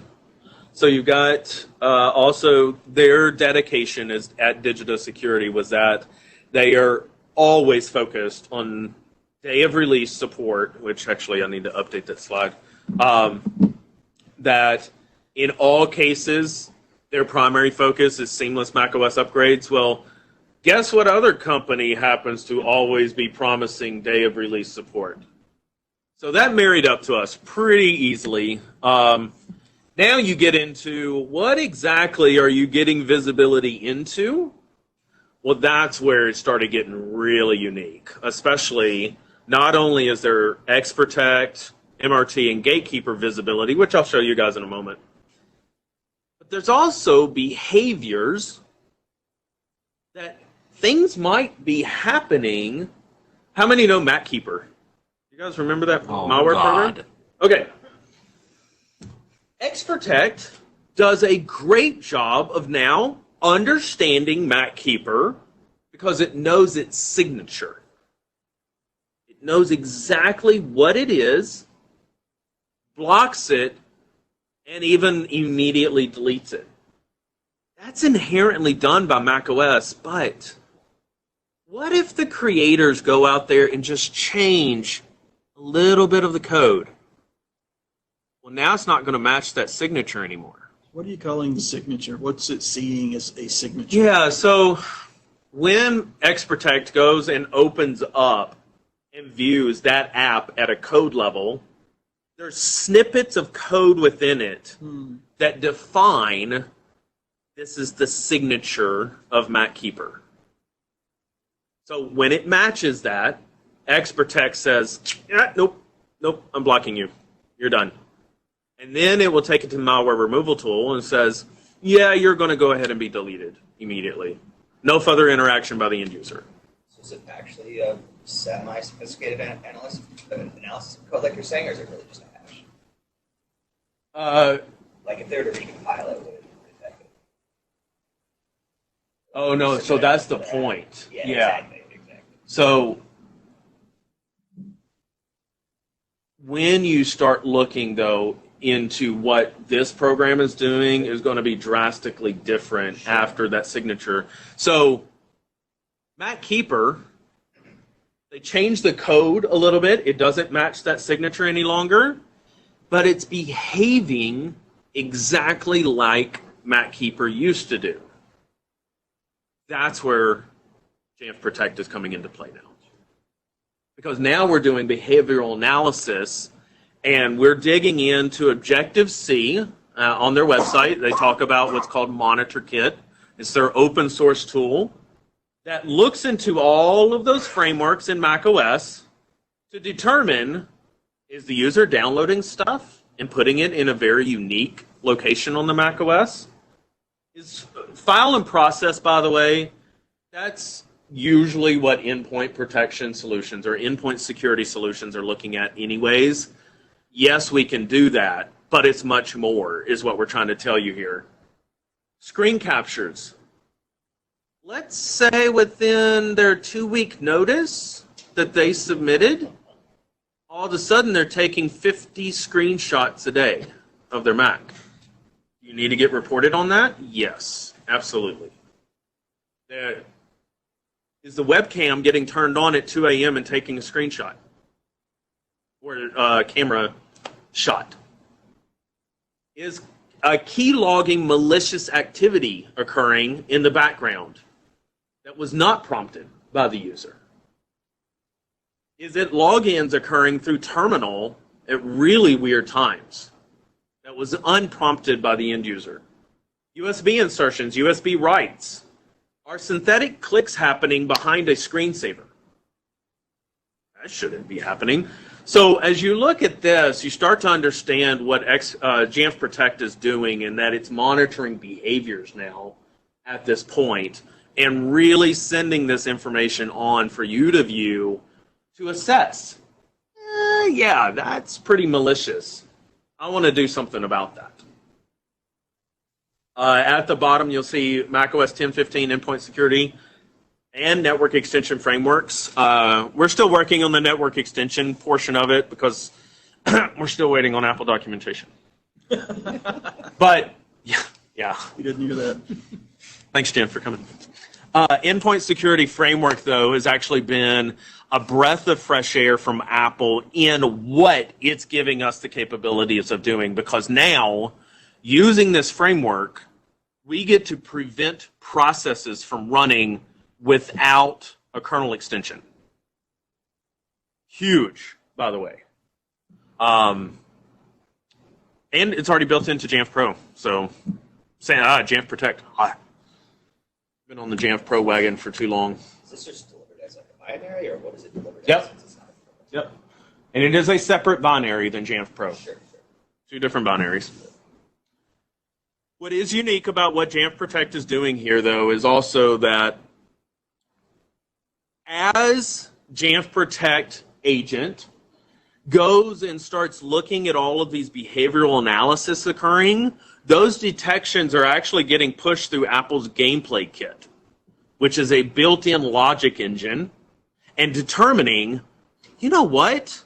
So you've got also their dedication is at Digito Security was that they are always focused on day of release support, which actually I need to update that slide. That in all cases, their primary focus is seamless macOS upgrades. Well, guess what other company happens to always be promising day of release support? So that married up to us pretty easily. Now you get into what exactly are you getting visibility into? Well, that's where it started getting really unique, especially not only is there X Protect, MRT, and Gatekeeper visibility, which I'll show you guys in a moment, but there's also behaviors that things might be happening. How many know MacKeeper? You guys remember that malware program? Okay. X Protect does a great job of now understanding MacKeeper because it knows its signature. It knows exactly what it is, blocks it, and even immediately deletes it. That's inherently done by macOS, but what if the creators go out there and just change a little bit of the code? Well, now it's not going to match that signature anymore. What are you calling the signature? What's it seeing as a signature? Yeah, so when X Protect goes and opens up and views that app at a code level, there's snippets of code within it that define this is the signature of MacKeeper. So when it matches that, X Protect says, nope, I'm blocking you. You're done. And then it will take it to the malware removal tool and says, yeah, you're going to go ahead and be deleted immediately. No further interaction by the end user. So is it actually a semi-sophisticated analysis of code like you're saying, or is it really just a hash? Like if they were to recompile it, would it detect it? Oh, no, so that's the point. Yeah, exactly. So when you start looking, though, into what this program is doing is going to be drastically different after that signature. So MacKeeper, they changed the code a little bit. It doesn't match that signature any longer, but it's behaving exactly like MacKeeper used to do. That's where Jamf Protect is coming into play now. Because now we're doing behavioral analysis and we're digging into Objective-C on their website. They talk about what's called Monitor Kit. It's their open source tool that looks into all of those frameworks in macOS to determine, is the user downloading stuff and putting it in a very unique location on the macOS? Is file and process, by the way, that's usually what endpoint protection solutions or endpoint security solutions are looking at anyways. Yes, we can do that, but it's much more, is what we're trying to tell you here. Screen captures. Let's say within their 2-week notice that they submitted, all of a sudden they're taking 50 screenshots a day of their Mac. You need to get reported on that? Yes, absolutely. Is the webcam getting turned on at 2 a.m. and taking a screenshot? Or a camera shot? Is a key logging malicious activity occurring in the background that was not prompted by the user? Is it logins occurring through terminal at really weird times that was unprompted by the end user? USB insertions, USB writes. Are synthetic clicks happening behind a screensaver? That shouldn't be happening. So as you look at this, you start to understand what Jamf Protect is doing, and that it's monitoring behaviors now at this point and really sending this information on for you to view to assess. Yeah, that's pretty malicious. I want to do something about that. At the bottom, you'll see macOS 10.15 endpoint security and network extension frameworks. We're still working on the network extension portion of it because we're still waiting on Apple documentation. But, yeah. We didn't hear that. Thanks, Jen, for coming. Endpoint security framework, though, has actually been a breath of fresh air from Apple in what it's giving us the capabilities of doing, because now, using this framework, we get to prevent processes from running without a kernel extension. Huge, by the way. And it's already built into Jamf Pro. So, saying, Jamf Protect. Been on the Jamf Pro wagon for too long. Is this just delivered as like a binary, or what is it delivered Yep. as? Since it's not Yep. And it is a separate binary than Jamf Pro. Sure. Two different binaries. What is unique about what Jamf Protect is doing here, though, is also that as Jamf Protect agent goes and starts looking at all of these behavioral analysis occurring, those detections are actually getting pushed through Apple's gameplay kit, which is a built-in logic engine, and determining, you know what?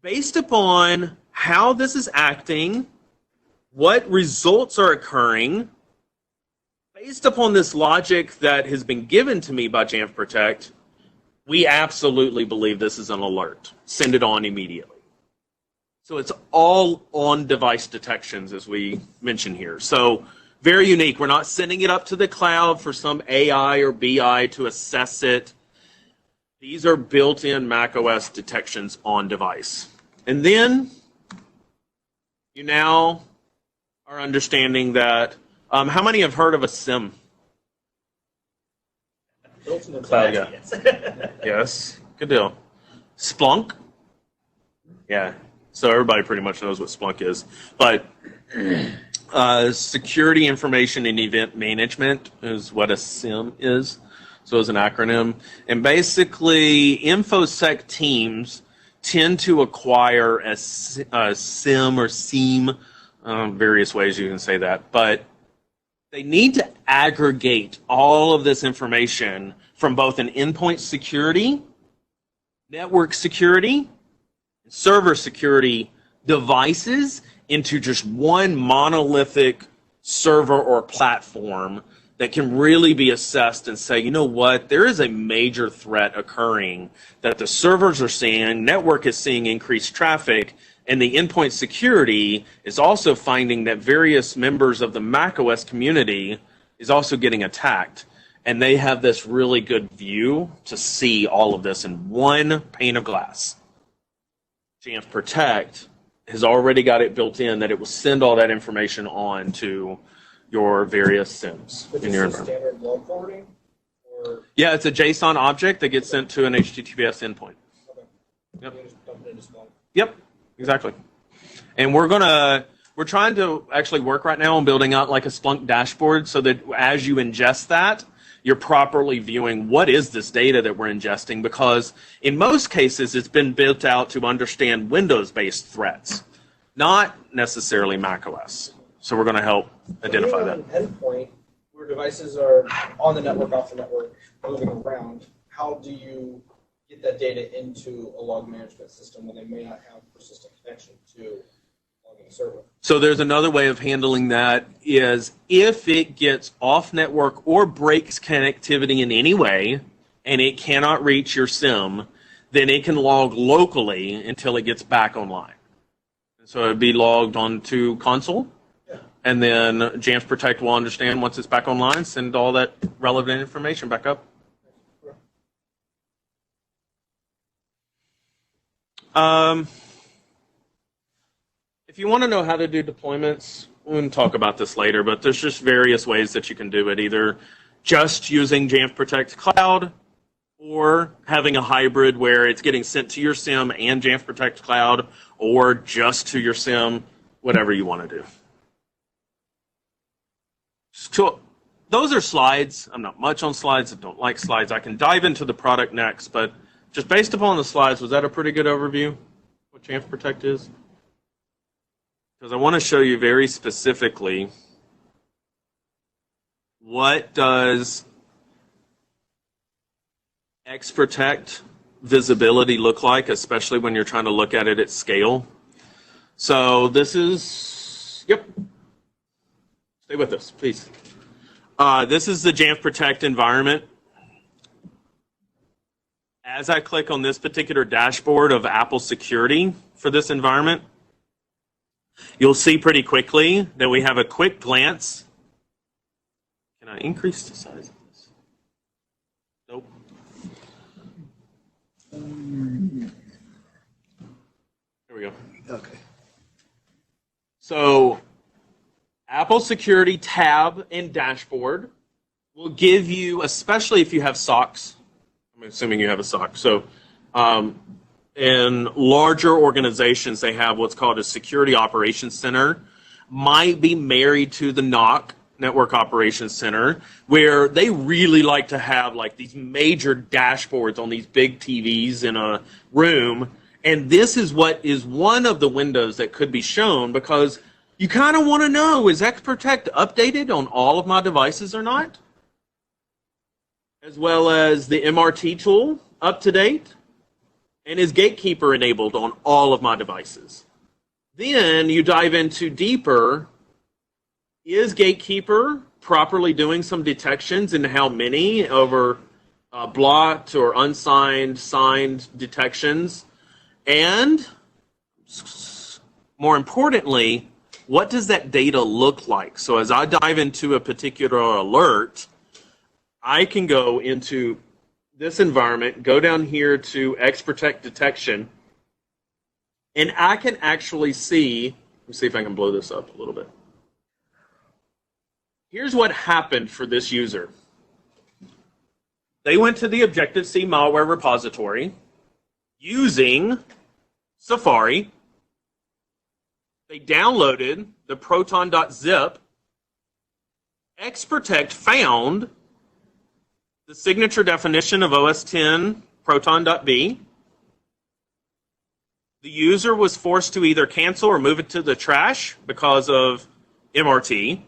Based upon how this is acting, what results are occurring, based upon this logic that has been given to me by Jamf Protect, we absolutely believe this is an alert. Send it on immediately. So it's all on-device detections, as we mentioned here. So very unique. We're not sending it up to the cloud for some AI or BI to assess it. These are built-in macOS detections on device. And then you now are understanding that, how many have heard of a SIM? Cloud guy. Yes, good deal. Splunk? Yeah, so everybody pretty much knows what Splunk is. But security information and event management is what a SIM is. So it's an acronym. And basically, InfoSec teams tend to acquire a SIM or SIEM, various ways you can say that. But they need to aggregate all of this information from both an endpoint security, network security, server security devices into just one monolithic server or platform that can really be assessed and say, you know what, there is a major threat occurring that the servers are seeing, network is seeing increased traffic, and the endpoint security is also finding that various members of the macOS community is also getting attacked. And they have this really good view to see all of this in one pane of glass. Jamf Protect has already got it built in that it will send all that information on to your various SIMs in your environment. Standard log forwarding? Or... Yeah, it's a JSON object that gets sent to an HTTPS endpoint. Okay. Yep. You just dump it into Splunk. Yep, exactly. And we're trying to actually work right now on building out like a Splunk dashboard so that as you ingest that, you're properly viewing what is this data that we're ingesting, because in most cases it's been built out to understand Windows-based threats, not necessarily macOS. So we're going to help identify that. An endpoint where devices are on the network, off the network, moving around, how do you get that data into a log management system when they may not have persistent connection to logging server? So there's another way of handling that is if it gets off network or breaks connectivity in any way and it cannot reach your SIM, then it can log locally until it gets back online. So it'd be logged onto console. And then Jamf Protect will understand once it's back online, send all that relevant information back up. If you want to know how to do deployments, we can talk about this later, but there's just various ways that you can do it, either just using Jamf Protect Cloud or having a hybrid where it's getting sent to your SIM and Jamf Protect Cloud, or just to your SIM, whatever you want to do. So those are slides. I'm not much on slides. I don't like slides. I can dive into the product next, but just based upon the slides, was that a pretty good overview what Jamf Protect is? Because I want to show you very specifically what does X-Protect visibility look like, especially when you're trying to look at it at scale. So this is, yep, stay with us, please. This is the Jamf Protect environment. As I click on this particular dashboard of Apple Security for this environment, you'll see pretty quickly that we have a quick glance. Can I increase the size of this? Nope. There we go. Okay. So Apple Security tab and dashboard will give you, especially if you have SOCs, I'm assuming you have a SOC. So in larger organizations, they have what's called a Security Operations Center, might be married to the NOC, Network Operations Center, where they really like to have like these major dashboards on these big TVs in a room. And this is what is one of the windows that could be shown, because you kind of want to know, is X-Protect updated on all of my devices or not? As well as the MRT tool up to date? And is Gatekeeper enabled on all of my devices? Then you dive into deeper. Is Gatekeeper properly doing some detections and how many over blocked or unsigned, signed detections? And more importantly, what does that data look like? So as I dive into a particular alert, I can go into this environment, go down here to X-Protect detection, and I can actually see, let me see if I can blow this up a little bit. Here's what happened for this user. They went to the Objective-C malware repository using Safari. They downloaded the proton.zip. X-Protect found the signature definition of OS 10 proton.b. The user was forced to either cancel or move it to the trash because of MRT.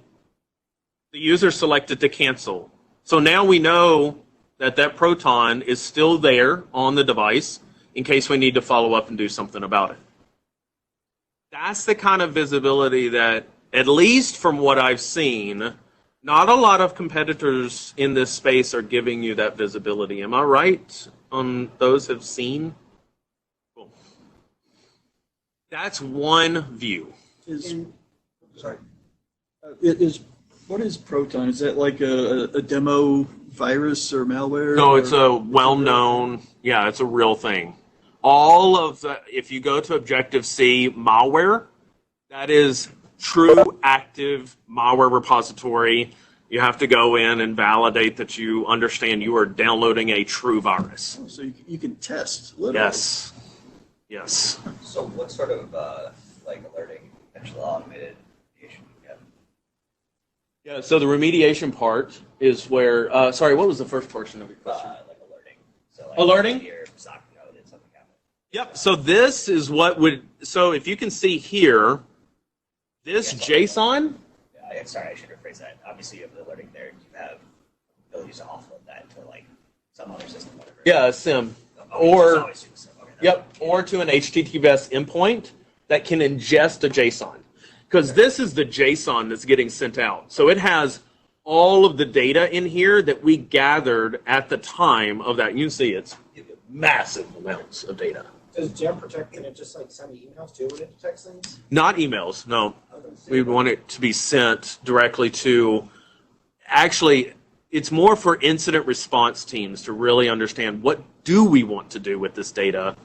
The user selected to cancel. So now we know that that proton is still there on the device in case we need to follow up and do something about it. That's the kind of visibility that, at least from what I've seen, not a lot of competitors in this space are giving you that visibility. Am I right on those have seen? Cool. That's one view. What is Proton? Is that like a demo virus or malware? No, it's a well-known, yeah, it's a real thing. All of the, if you go to Objective-C malware, that is true active malware repository. You have to go in and validate that you understand you are downloading a true virus. Oh, so you can test, literally. Yes. Yes. So what sort of like alerting, potential automated remediation do you have? Yeah, so the remediation part is where, sorry, what was the first portion of your question? Like alerting. So like alerting? Your SOC know that something happened. Yep, so this is what would, so if you can see here, this JSON. Yeah, sorry, I should rephrase that. Obviously, you have the alerting there. You have abilities to offload that to like some other system, whatever. Yeah, a SIM. Or, yep, or to an HTTPS endpoint that can ingest a JSON. Because this is the JSON that's getting sent out. So it has all of the data in here that we gathered at the time of that. You can see it's massive amounts of data. Does Jamf Protect, can it just like send me emails too when it detects things? Not emails, no. We want it to be sent directly to, actually, it's more for incident response teams to really understand what do we want to do with this data.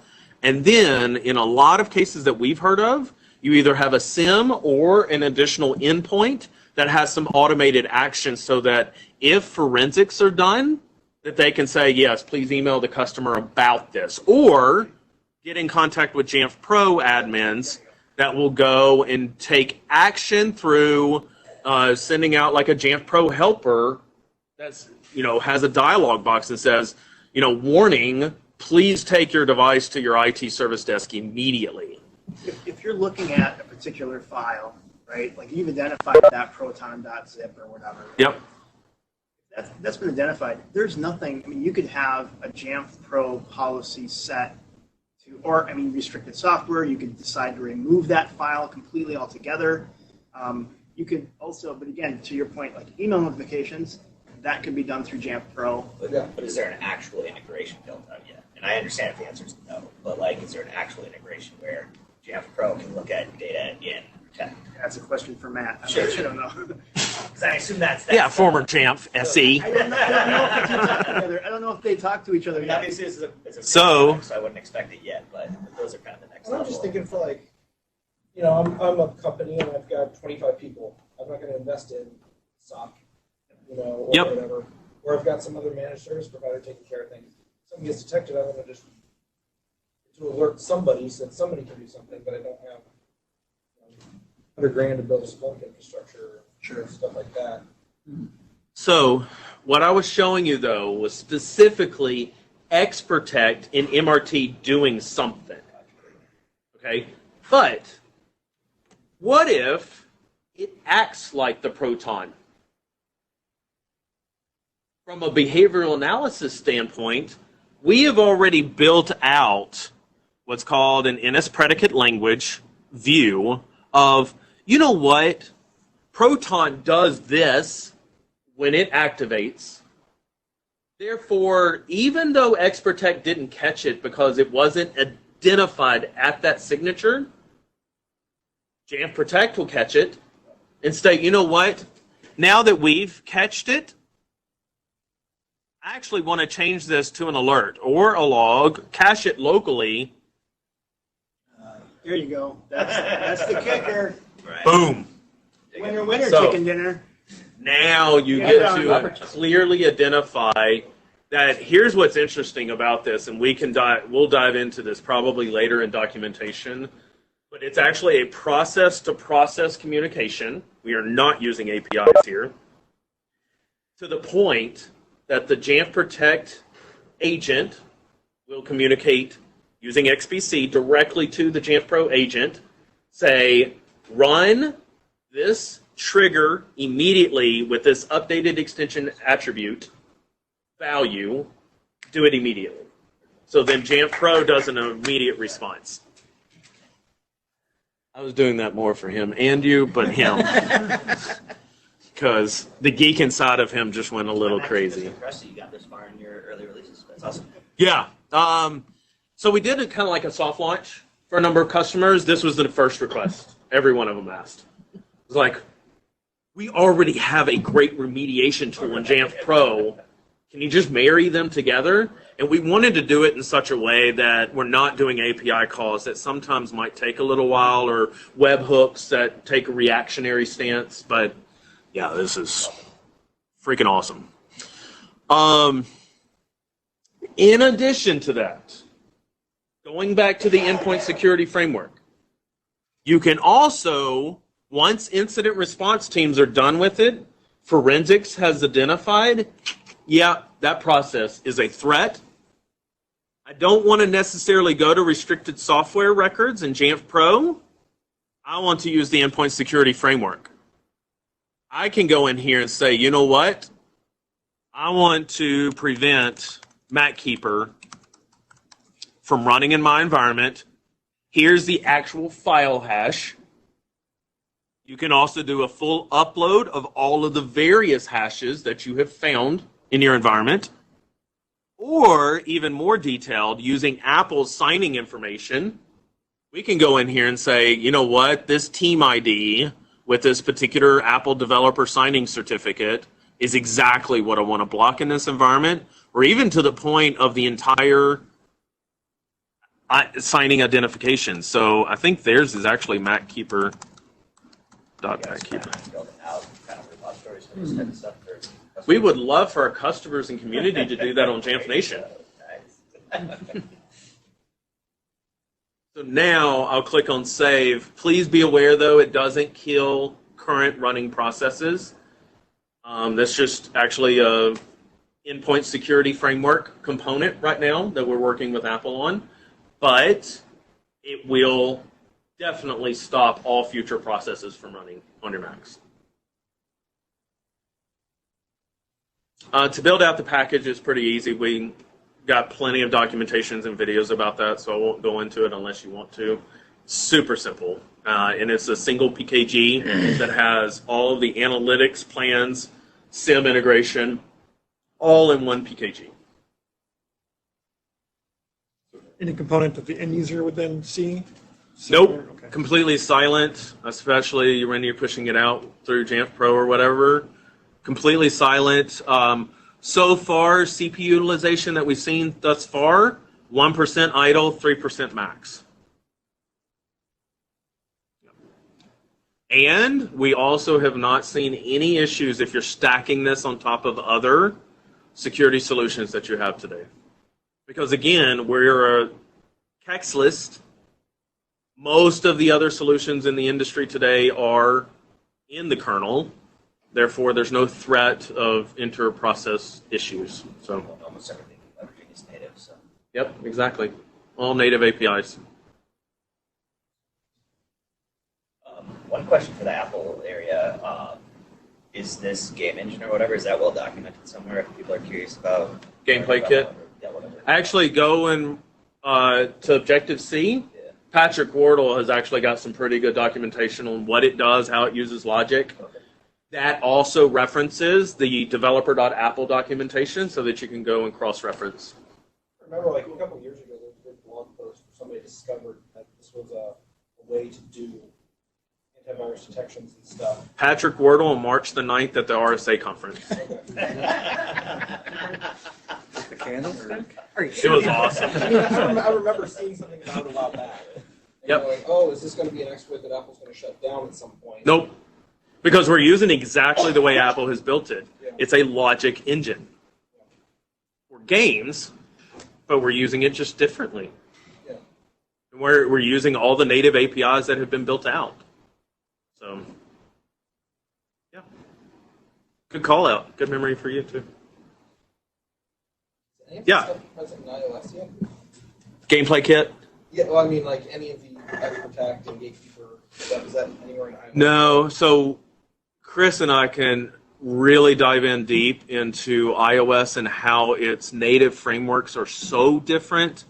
And then, in a lot of cases that we've heard of, you either have a SIM or an additional endpoint that has some automated action so that if forensics are done, that they can say, yes, please email the customer about this, or get in contact with Jamf Pro admins that will go and take action through sending out like a Jamf Pro helper that's, has a dialog box that says, warning, please take your device to your IT service desk immediately. If you're looking at a particular file, right, like you've identified that proton.zip or whatever. Yep. That's been identified. There's nothing, you could have a Jamf Pro policy set to, restricted software. You could decide to remove that file completely altogether. You could also, but again, to your point, like email notifications, that could be done through Jamf Pro. But is there an actual integration built out yet? And I understand if the answer is no, but is there an actual integration where Jamf Pro can look at data in Protect? That's a question for Matt. Sure. I don't know. Because I assume that's former Jamf SE. I don't know if they talk together. I don't know if they talk to each other yet. Obviously, it's a so I wouldn't expect it yet, but those are kind of the next I'm level. just thinking for I'm a company and I've got 25 people. I'm not going to invest in SOC, or whatever. Or I've got some other managed service provider taking care of things. If something gets detected, I want to just to alert somebody so that somebody can do something, but I don't have $100,000 to build a Splunk infrastructure, stuff like that. So what I was showing you, though, was specifically X-Protect in MRT doing something. Okay? But what if it acts like the Proton? From a behavioral analysis standpoint, we have already built out what's called an NS predicate language view of, what? Proton does this when it activates. Therefore, even though X-Protect didn't catch it because it wasn't identified at that signature, Jamf Protect will catch it and say, what? Now that we've catched it, I actually want to change this to an alert or a log, cache it locally. There you go. That's the kicker. Right. Boom. Winner, So- chicken dinner. Now you get to clearly identify that here's what's interesting about this, and we'll dive into this probably later in documentation, but it's actually a process-to-process communication. We are not using APIs here. To the point that the Jamf Protect agent will communicate using XPC directly to the Jamf Pro agent, say, run this trigger immediately with this updated extension attribute value, do it immediately. So then Jamf Pro does an immediate response. I was doing that more for him and you, but him. Because the geek inside of him just went a little crazy. I'm impressed that you got this far in your early releases. That's awesome. Yeah. So we did kind of like a soft launch for a number of customers. This was the first request. Every one of them asked. It was like, we already have a great remediation tool in Jamf Pro. Can you just marry them together? And we wanted to do it in such a way that we're not doing API calls that sometimes might take a little while, or webhooks that take a reactionary stance. But yeah, this is freaking awesome. In addition to that, going back to the endpoint security framework, you can also, once incident response teams are done with it, forensics has identified, yeah, that process is a threat. I don't want to necessarily go to restricted software records in Jamf Pro. I want to use the endpoint security framework. I can go in here and say, you know what? I want to prevent MacKeeper from running in my environment. Here's the actual file hash. You can also do a full upload of all of the various hashes that you have found in your environment. Or, even more detailed, using Apple's signing information, we can go in here and say, you know what, this team ID with this particular Apple developer signing certificate is exactly what I want to block in this environment, or even to the point of the entire signing identification. So I think theirs is actually MacKeeper. keep it. Building out kind of repositories for this type of stuff. We would love for our customers and community to do that on Jamf Nation. So now I'll click on save. Please be aware, though, it doesn't kill current running processes. That's just actually a endpoint security framework component right now that we're working with Apple on. But it will definitely stop all future processes from running on your Macs. To build out the package is pretty easy. We got plenty of documentations and videos about that, so I won't go into it unless you want to. Super simple. And it's a single PKG that has all of the analytics plans, SIM integration, all in one PKG. Any component that the end user would then see? Nope. Okay. Completely silent, especially when you're pushing it out through Jamf Pro or whatever. Completely silent. So far, CPU utilization that we've seen thus far, 1% idle, 3% max. And we also have not seen any issues if you're stacking this on top of other security solutions that you have today. Because again, we're a CACS list. Most of the other solutions in the industry today are in the kernel. Therefore, there's no threat of inter-process issues. So almost everything leveraging is native. So. Yep, exactly. All native APIs. One question for the Apple area. Is this game engine or whatever, is that well documented somewhere if people are curious about? Gameplay kit? Yeah, whatever. Actually, go and to Objective-C. Yeah. Patrick Wardle has actually got some pretty good documentation on what it does, how it uses logic. Okay. That also references the developer.apple documentation so that you can go and cross-reference. I remember like a couple of years ago, there was a big blog post where somebody discovered that this was a way to do antivirus detections and stuff. Patrick Wardle on March the 9th at the RSA conference. The candlestick? It was awesome. I mean, I remember seeing something about it a while back. And Yep. going, oh, is this going to be an exploit that Apple's going to shut down at some point? Nope. Because we're using exactly the way Apple has built it. Yeah. It's a logic engine. For games, but we're using it just differently. Yeah. We're using all the native APIs that have been built out. So, yeah. Good call out. Good memory for you, too. Any of Yeah. this stuff present in iOS yet? Gameplay kit? Yeah, well, I mean, like any of the Protect and Gatekeeper stuff, is that anywhere in iOS? No. So, Chris and I can really dive in deep into iOS and how its native frameworks are so different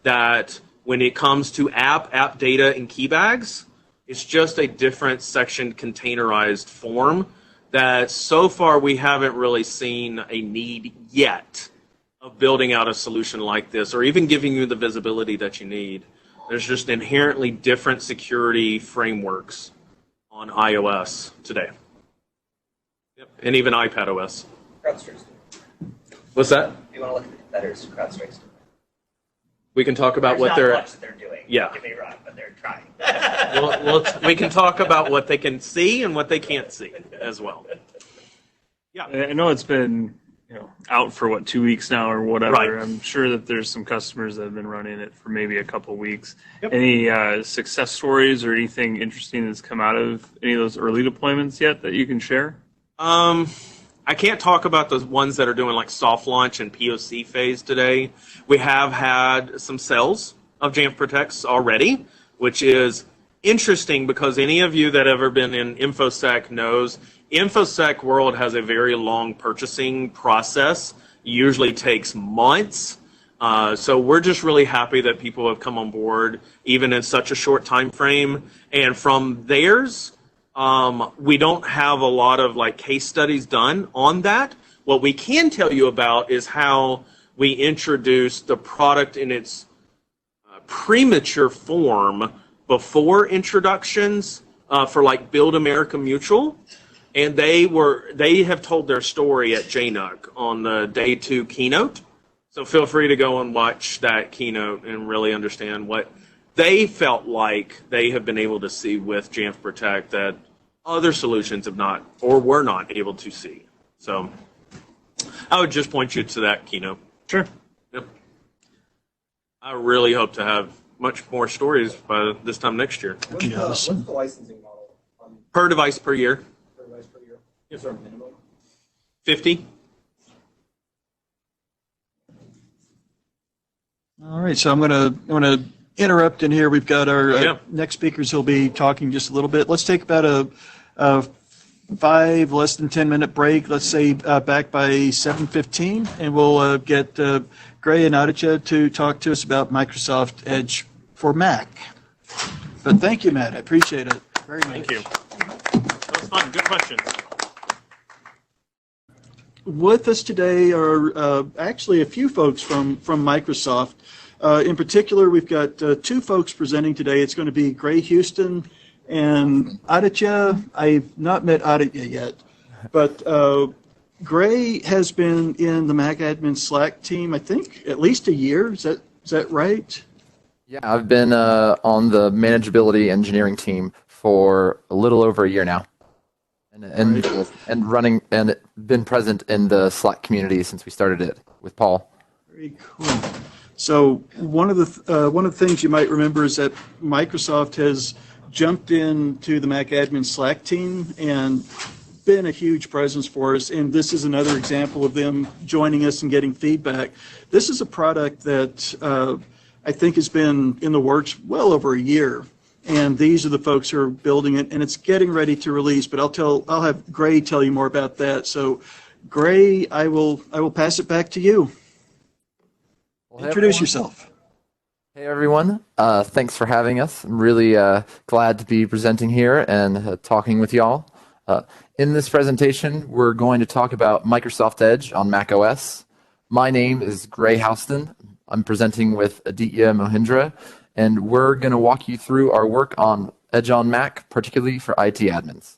that when it comes to app data, and key bags, it's just a different section containerized form that so far we haven't really seen a need yet of building out a solution like this or even giving you the visibility that you need. There's just inherently different security frameworks on iOS today. Yep. And even iPadOS. CrowdStrike's doing. What's that? If you want to look at the competitors, CrowdStrike's doing. We can talk about There's what not they're... much that they're doing. Yeah. Don't get me wrong, but they're trying. we can talk about what they can see and what they can't see as well. Yeah. I know it's been out for 2 weeks now or whatever. Right. I'm sure that there's some customers that have been running it for maybe a couple weeks. Yep. Any success stories or anything interesting that's come out of any of those early deployments yet that you can share? I can't talk about the ones that are doing like soft launch and POC phase today. We have had some sales of Jamf Protects already, which is interesting because any of you that have ever been in InfoSec knows InfoSec world has a very long purchasing process. Usually takes months. So we're just really happy that people have come on board even in such a short time frame. And from theirs, we don't have a lot of like case studies done on that. What we can tell you about is how we introduced the product in its premature form before introductions for like Build America Mutual. And they have told their story at JNUC on the day 2 keynote. So feel free to go and watch that keynote and really understand what they felt like they have been able to see with Jamf Protect that other solutions have not or were not able to see. So I would just point you to that keynote. Sure. Yep. I really hope to have much more stories by this time next year. What's the licensing model on Per device per year. per device per year? Is there a minimum? 50. All right, so I'm gonna interrupt in here. We've got our next speakers who'll be talking just a little bit. Let's take about a 5 less than 10-minute break. Let's say back by 7:15, and we'll get Gray and Aditya to talk to us about Microsoft Edge for Mac. But thank you, Matt. I appreciate it very much. Thank you. That was fun. Good questions. With us today are actually a few folks from Microsoft. In particular, we've got 2 folks presenting today. It's going to be Gray Houston and Aditya. I've not met Aditya yet, but Gray has been in the Mac Admin Slack team, I think, at least a year. Is that right? Yeah, I've been on the manageability engineering team for a little over a year now. And running and been present in the Slack community since we started it with Paul. Very cool. So one of the things you might remember is that Microsoft has jumped into the Mac Admin Slack team and been a huge presence for us. And this is another example of them joining us and getting feedback. This is a product that I think has been in the works well over a year. And these are the folks who are building it, and it's getting ready to release. But I'll have Gray tell you more about that. So, Gray, I will pass it back to you. Well, Introduce yourself. Hey everyone, thanks for having us. I'm really glad to be presenting here and talking with y'all. In this presentation, we're going to talk about Microsoft Edge on Mac OS. My name is Gray Houston. I'm presenting with Aditya Mohindra. And we're going to walk you through our work on Edge on Mac, particularly for IT admins.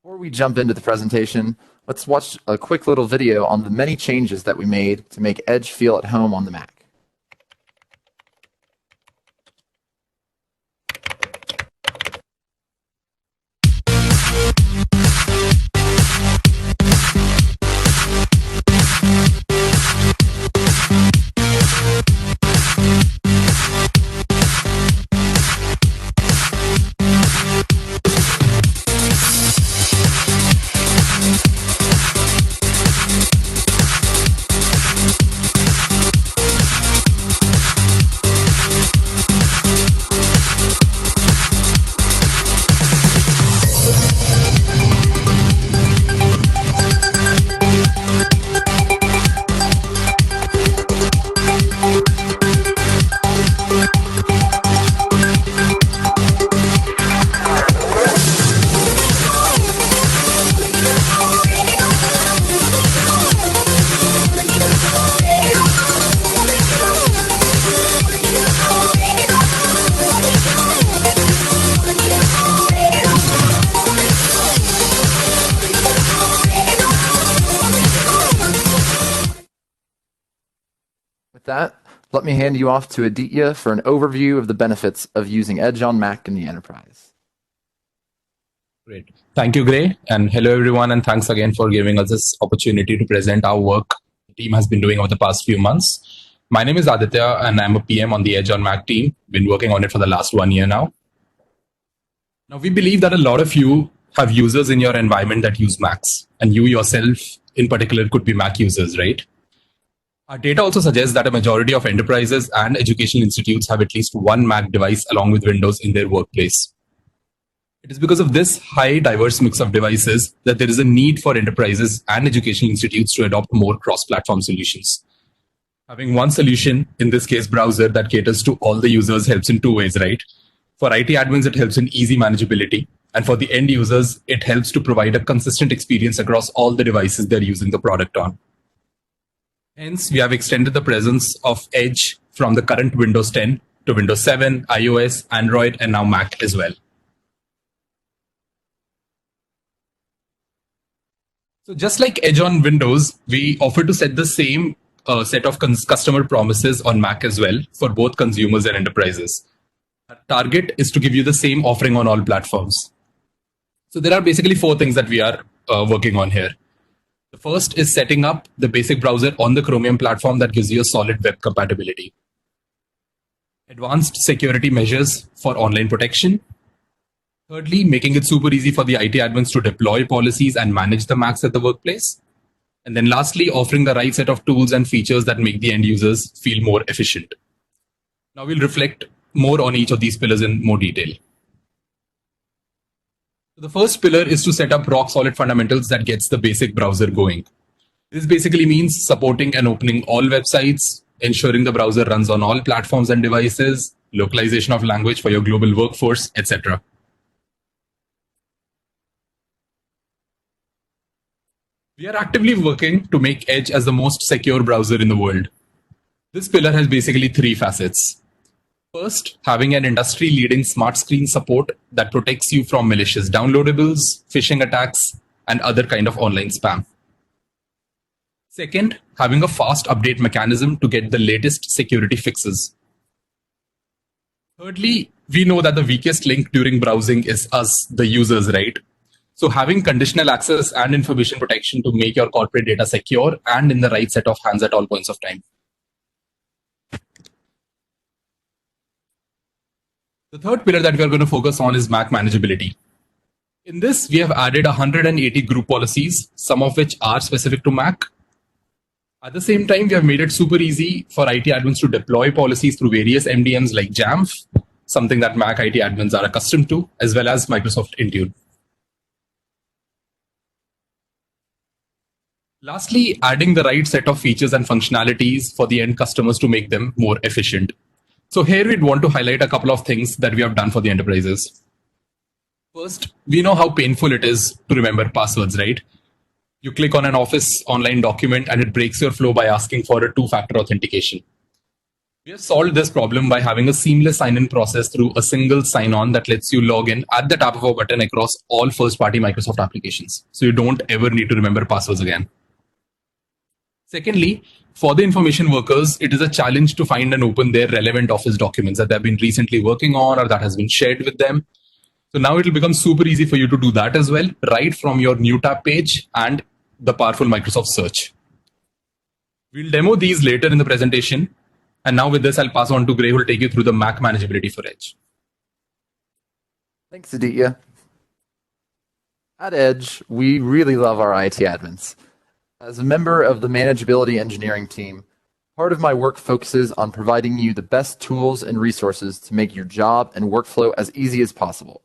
Before we jump into the presentation, let's watch a quick little video on the many changes that we made to make Edge feel at home on the Mac. That, let me hand you off to Aditya for an overview of the benefits of using Edge on Mac in the enterprise. Great. Thank you, Gray. And hello, everyone. And thanks again for giving us this opportunity to present our work the team has been doing over the past few months. My name is Aditya, and I'm a PM on the Edge on Mac team. Been working on it for the last 1 year now. Now, we believe that a lot of you have users in your environment that use Macs, and you yourself in particular could be Mac users, right? Our data also suggests that a majority of enterprises and educational institutes have at least one Mac device along with Windows in their workplace. It is because of this high diverse mix of devices that there is a need for enterprises and educational institutes to adopt more cross-platform solutions. Having one solution, in this case browser, that caters to all the users helps in 2 ways, right? For IT admins, it helps in easy manageability. And for the end users, it helps to provide a consistent experience across all the devices they're using the product on. Hence, we have extended the presence of Edge from the current Windows 10 to Windows 7, iOS, Android, and now Mac as well. So just like Edge on Windows, we offer to set the same set of customer promises on Mac as well for both consumers and enterprises. Our target is to give you the same offering on all platforms. So there are basically 4 things that we are working on here. The first is setting up the basic browser on the Chromium platform that gives you a solid web compatibility. Advanced security measures for online protection. Thirdly, making it super easy for the IT admins to deploy policies and manage the Macs at the workplace. And then lastly, offering the right set of tools and features that make the end users feel more efficient. Now we'll reflect more on each of these pillars in more detail. The first pillar is to set up rock solid fundamentals that gets the basic browser going. This basically means supporting and opening all websites, ensuring the browser runs on all platforms and devices, localization of language for your global workforce, etc. We are actively working to make Edge as the most secure browser in the world. This pillar has basically 3 facets. First, having an industry-leading smart screen support that protects you from malicious downloadables, phishing attacks, and other kind of online spam. Second, having a fast update mechanism to get the latest security fixes. Thirdly, we know that the weakest link during browsing is us, the users, right? So having conditional access and information protection to make your corporate data secure and in the right set of hands at all points of time. The third pillar that we are going to focus on is Mac manageability. In this, we have added 180 group policies, some of which are specific to Mac. At the same time, we have made it super easy for IT admins to deploy policies through various MDMs like Jamf, something that Mac IT admins are accustomed to, as well as Microsoft Intune. Lastly, adding the right set of features and functionalities for the end customers to make them more efficient. So here we'd want to highlight a couple of things that we have done for the enterprises. First, we know how painful it is to remember passwords, right? You click on an Office online document and it breaks your flow by asking for a 2-factor authentication. We have solved this problem by having a seamless sign-in process through a single sign-on that lets you log in at the tap of a button across all first-party Microsoft applications. So you don't ever need to remember passwords again. Secondly, for the information workers, it is a challenge to find and open their relevant Office documents that they've been recently working on or that has been shared with them. So now it will become super easy for you to do that as well, right from your new tab page and the powerful Microsoft search. We'll demo these later in the presentation. And now with this, I'll pass on to Gray, who will take you through the Mac manageability for Edge. Thanks, Aditya. At Edge, we really love our IT admins. As a member of the manageability engineering team, part of my work focuses on providing you the best tools and resources to make your job and workflow as easy as possible,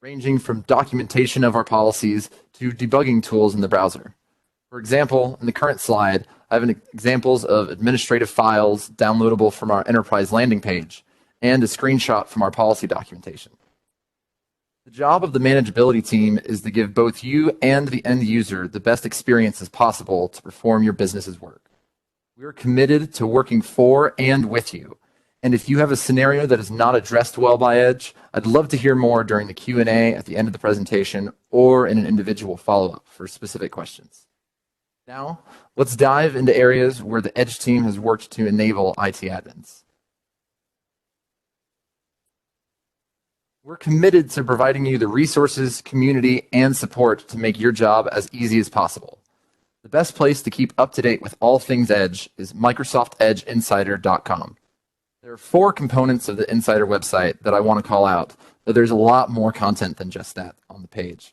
ranging from documentation of our policies to debugging tools in the browser. For example, in the current slide, I have examples of administrative files downloadable from our enterprise landing page and a screenshot from our policy documentation. The job of the manageability team is to give both you and the end user the best experiences possible to perform your business's work. We are committed to working for and with you. And if you have a scenario that is not addressed well by Edge, I'd love to hear more during the Q&A at the end of the presentation or in an individual follow-up for specific questions. Now, let's dive into areas where the Edge team has worked to enable IT admins. We're committed to providing you the resources, community, and support to make your job as easy as possible. The best place to keep up to date with all things Edge is MicrosoftEdgeInsider.com. There are 4 components of the Insider website that I want to call out, but there's a lot more content than just that on the page.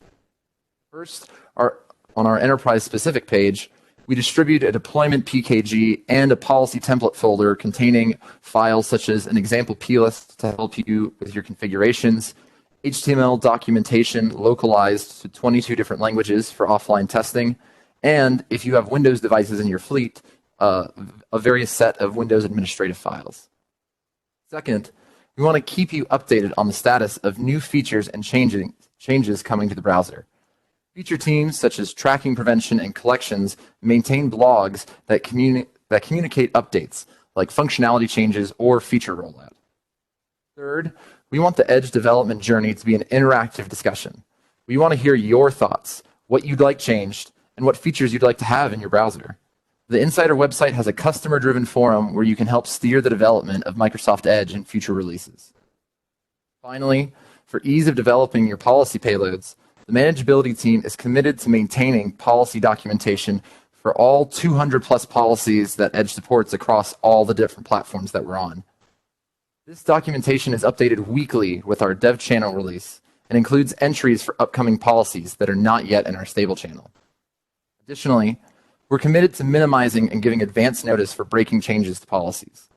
First, on our enterprise-specific page, we distribute a deployment PKG and a policy template folder containing files such as an example plist to help you with your configurations, HTML documentation localized to 22 different languages for offline testing, and if you have Windows devices in your fleet, a various set of Windows administrative files. Second, we want to keep you updated on the status of new features and changes coming to the browser. Feature teams such as tracking prevention and collections maintain blogs that communicate updates like functionality changes or feature rollout. Third, we want the Edge development journey to be an interactive discussion. We want to hear your thoughts, what you'd like changed, and what features you'd like to have in your browser. The Insider website has a customer-driven forum where you can help steer the development of Microsoft Edge in future releases. Finally, for ease of developing your policy payloads, the manageability team is committed to maintaining policy documentation for all 200 plus policies that Edge supports across all the different platforms that we're on. This documentation is updated weekly with our dev channel release and includes entries for upcoming policies that are not yet in our stable channel. Additionally, we're committed to minimizing and giving advance notice for breaking changes to policies.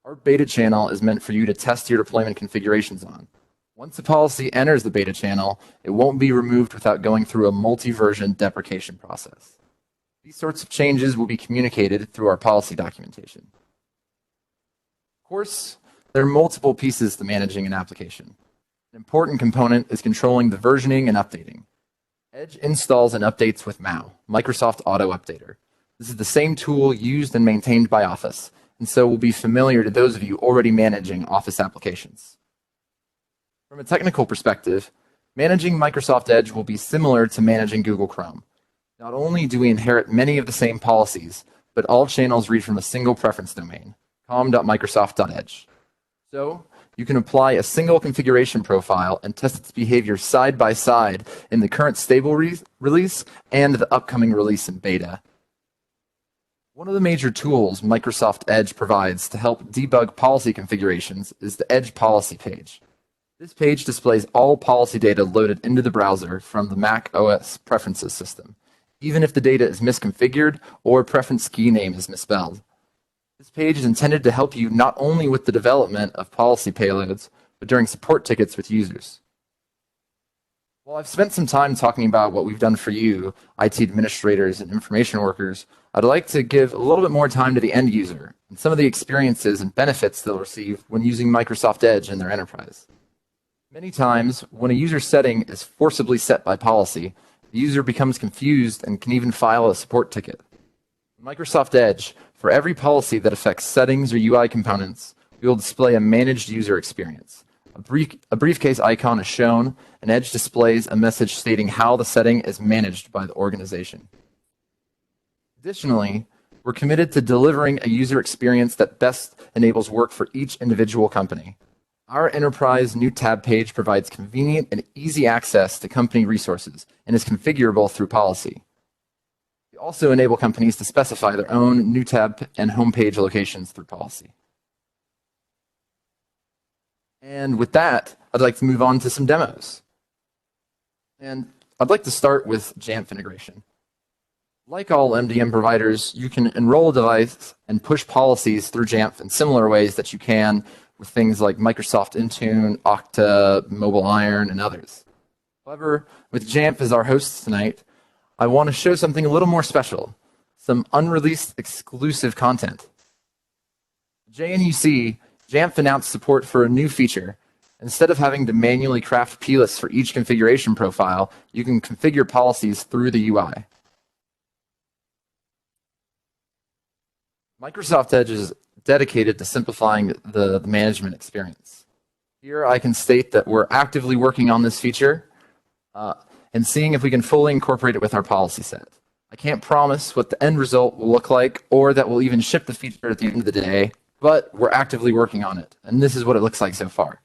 Our beta channel is meant for you to test your deployment configurations on. Once a policy enters the beta channel, it won't be removed without going through a multi-version deprecation process. These sorts of changes will be communicated through our policy documentation. Of course, there are multiple pieces to managing an application. An important component is controlling the versioning and updating. Edge installs and updates with MAU, Microsoft Auto Updater. This is the same tool used and maintained by Office, and so will be familiar to those of you already managing Office applications. From a technical perspective, managing Microsoft Edge will be similar to managing Google Chrome. Not only do we inherit many of the same policies, but all channels read from a single preference domain, com.microsoft.edge. So, you can apply a single configuration profile and test its behavior side by side in the current stable release and the upcoming release in beta. One of the major tools Microsoft Edge provides to help debug policy configurations is the Edge policy page. This page displays all policy data loaded into the browser from the Mac OS preferences system, even if the data is misconfigured or preference key name is misspelled. This page is intended to help you not only with the development of policy payloads, but during support tickets with users. While I've spent some time talking about what we've done for you, IT administrators and information workers, I'd like to give a little bit more time to the end user and some of the experiences and benefits they'll receive when using Microsoft Edge in their enterprise. Many times, when a user setting is forcibly set by policy, the user becomes confused and can even file a support ticket. In Microsoft Edge, for every policy that affects settings or UI components, we will display a managed user experience. A briefcase icon is shown, and Edge displays a message stating how the setting is managed by the organization. Additionally, we're committed to delivering a user experience that best enables work for each individual company. Our enterprise new tab page provides convenient and easy access to company resources and is configurable through policy. We also enable companies to specify their own new tab and homepage locations through policy. And with that, I'd like to move on to some demos. And I'd like to start with Jamf integration. Like all MDM providers, you can enroll a device and push policies through Jamf in similar ways that you can with things like Microsoft Intune, Okta, Mobile Iron, and others. However, with Jamf as our host tonight, I want to show something a little more special, some unreleased exclusive content. JNUC, Jamf announced support for a new feature. Instead of having to manually craftplists for each configuration profile, you can configure policies through the UI. Microsoft Edge is dedicated to simplifying the management experience. Here I can state that we're actively working on this feature and seeing if we can fully incorporate it with our policy set. I can't promise what the end result will look like or that we'll even ship the feature at the end of the day, but we're actively working on it. And this is what it looks like so far.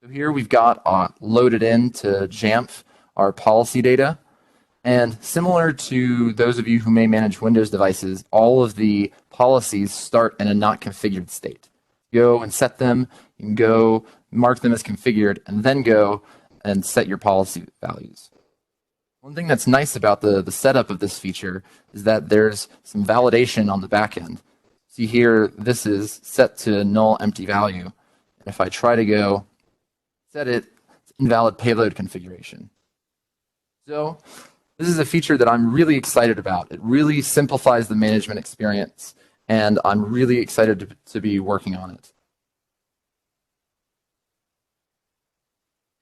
So here we've got loaded into Jamf our policy data. And similar to those of you who may manage Windows devices, all of the policies start in a not configured state. Go and set them, you can go mark them as configured, and then go and set your policy values. One thing that's nice about the setup of this feature is that there's some validation on the back end. See here, this is set to null empty value. And if I try to go set it, it's invalid payload configuration. So this is a feature that I'm really excited about. It really simplifies the management experience, and I'm really excited to be working on it.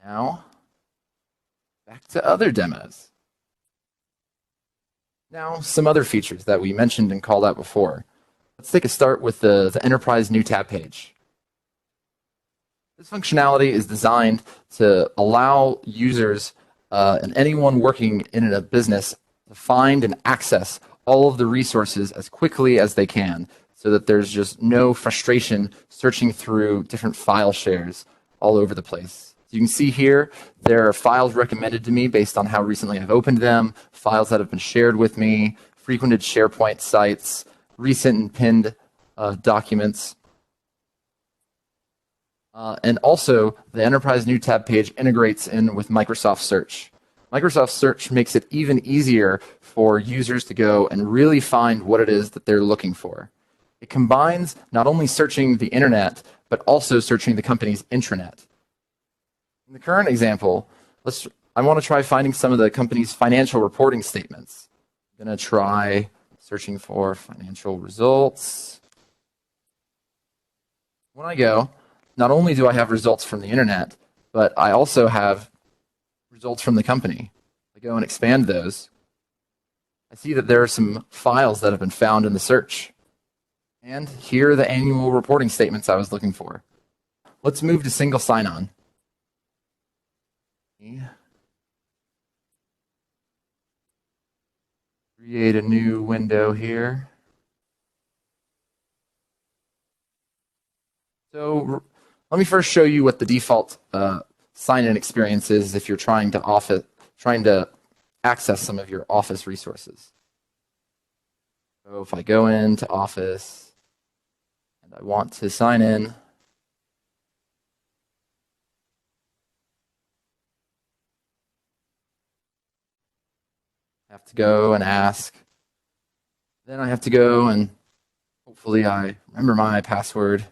Now, back to other demos. Now, some other features that we mentioned and called out before. Let's take a start with the Enterprise New Tab page. This functionality is designed to allow users and anyone working in a business to find and access all of the resources as quickly as they can so that there's just no frustration searching through different file shares all over the place. You can see here, there are files recommended to me based on how recently I've opened them, files that have been shared with me, frequented SharePoint sites, recent and pinned documents. And also, the Enterprise New Tab page integrates in with Microsoft Search. Microsoft Search makes it even easier for users to go and really find what it is that they're looking for. It combines not only searching the internet, but also searching the company's intranet. In the current example, I want to try finding some of the company's financial reporting statements. I'm going to try searching for financial results. When I go, not only do I have results from the internet, but I also have results from the company. I go and expand those. I see that there are some files that have been found in the search. And here are the annual reporting statements I was looking for. Let's move to single sign-on. Create a new window here. So let me first show you what the default sign-in experience is if you're trying to access some of your Office resources. So if I go into Office and I want to sign in, I have to go and ask. Then I have to go and hopefully I remember my password.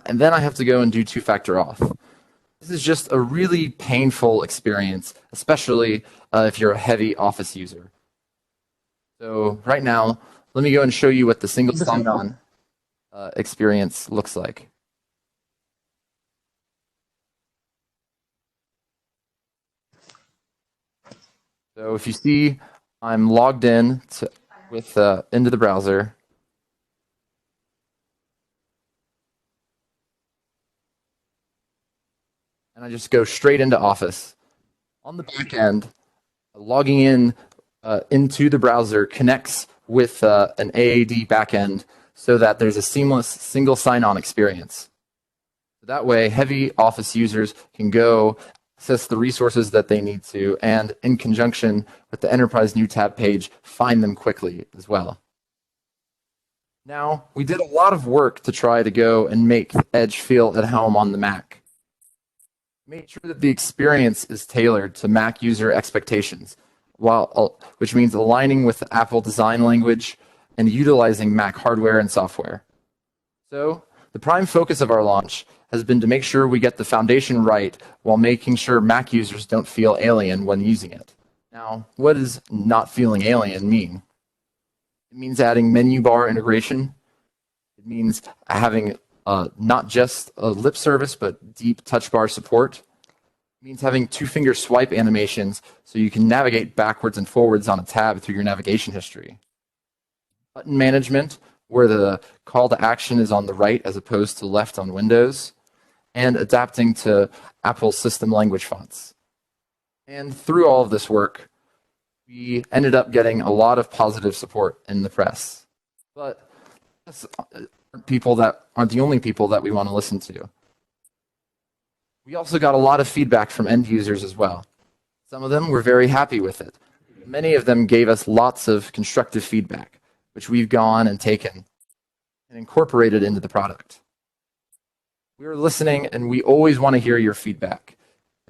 And then I have to go and do two-factor auth. This is just a really painful experience, especially if you're a heavy Office user. So right now, let me go and show you what the single sign-on experience looks like. So if you see, I'm logged in into the browser. And I just go straight into Office. On the back end, logging in into the browser connects with an AAD backend so that there's a seamless single sign-on experience. That way, heavy Office users can go access the resources that they need to, and in conjunction with the Enterprise New Tab page, find them quickly as well. Now, we did a lot of work to try to go and make Edge feel at home on the Mac. Make sure that the experience is tailored to Mac user expectations, which means aligning with the Apple design language and utilizing Mac hardware and software. So, the prime focus of our launch has been to make sure we get the foundation right while making sure Mac users don't feel alien when using it. Now, what does not feeling alien mean? It means adding menu bar integration. It means having not just a lip service, but deep touch bar support. It means having two-finger swipe animations so you can navigate backwards and forwards on a tab through your navigation history. Button management, where the call to action is on the right as opposed to left on Windows, and adapting to Apple's system language fonts. And through all of this work, we ended up getting a lot of positive support in the press. But people that aren't the only people that we want to listen to. We also got a lot of feedback from end users as well. Some of them were very happy with it. Many of them gave us lots of constructive feedback, which we've gone and taken and incorporated into the product. We are listening, and we always want to hear your feedback,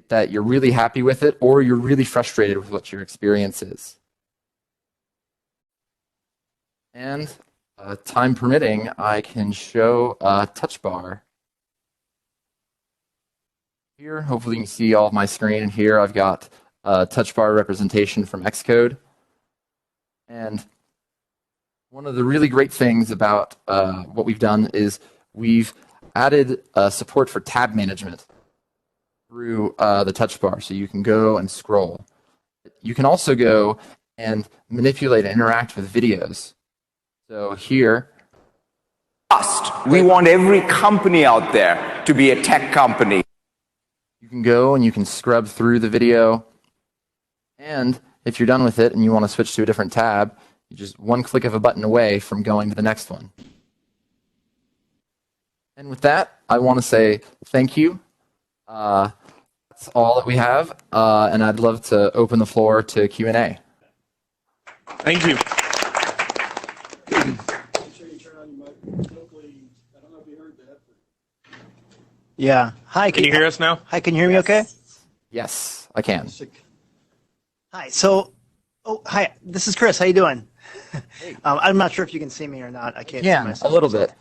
that you're really happy with it or you're really frustrated with what your experience is. And time permitting, I can show a touch bar. Here, hopefully you can see all of my screen. And here I've got a touch bar representation from Xcode. And one of the really great things about what we've done is we've added support for tab management through the touch bar, so you can go and scroll. You can also go and manipulate and interact with videos. So here, we want every company out there to be a tech company. You can go and you can scrub through the video. And if you're done with it and you want to switch to a different tab, you're just one click of a button away from going to the next one. And with that, I want to say thank you. That's all that we have, and I'd love to open the floor to Q&A. Thank you. Yeah. Hi. Can you hear us now? Hi. Can you hear me? Okay. Yes, I can. Hi. So, hi. This is Chris. How you doing? I'm not sure if you can see me or not. I can't. See Yeah, myself. a little bit.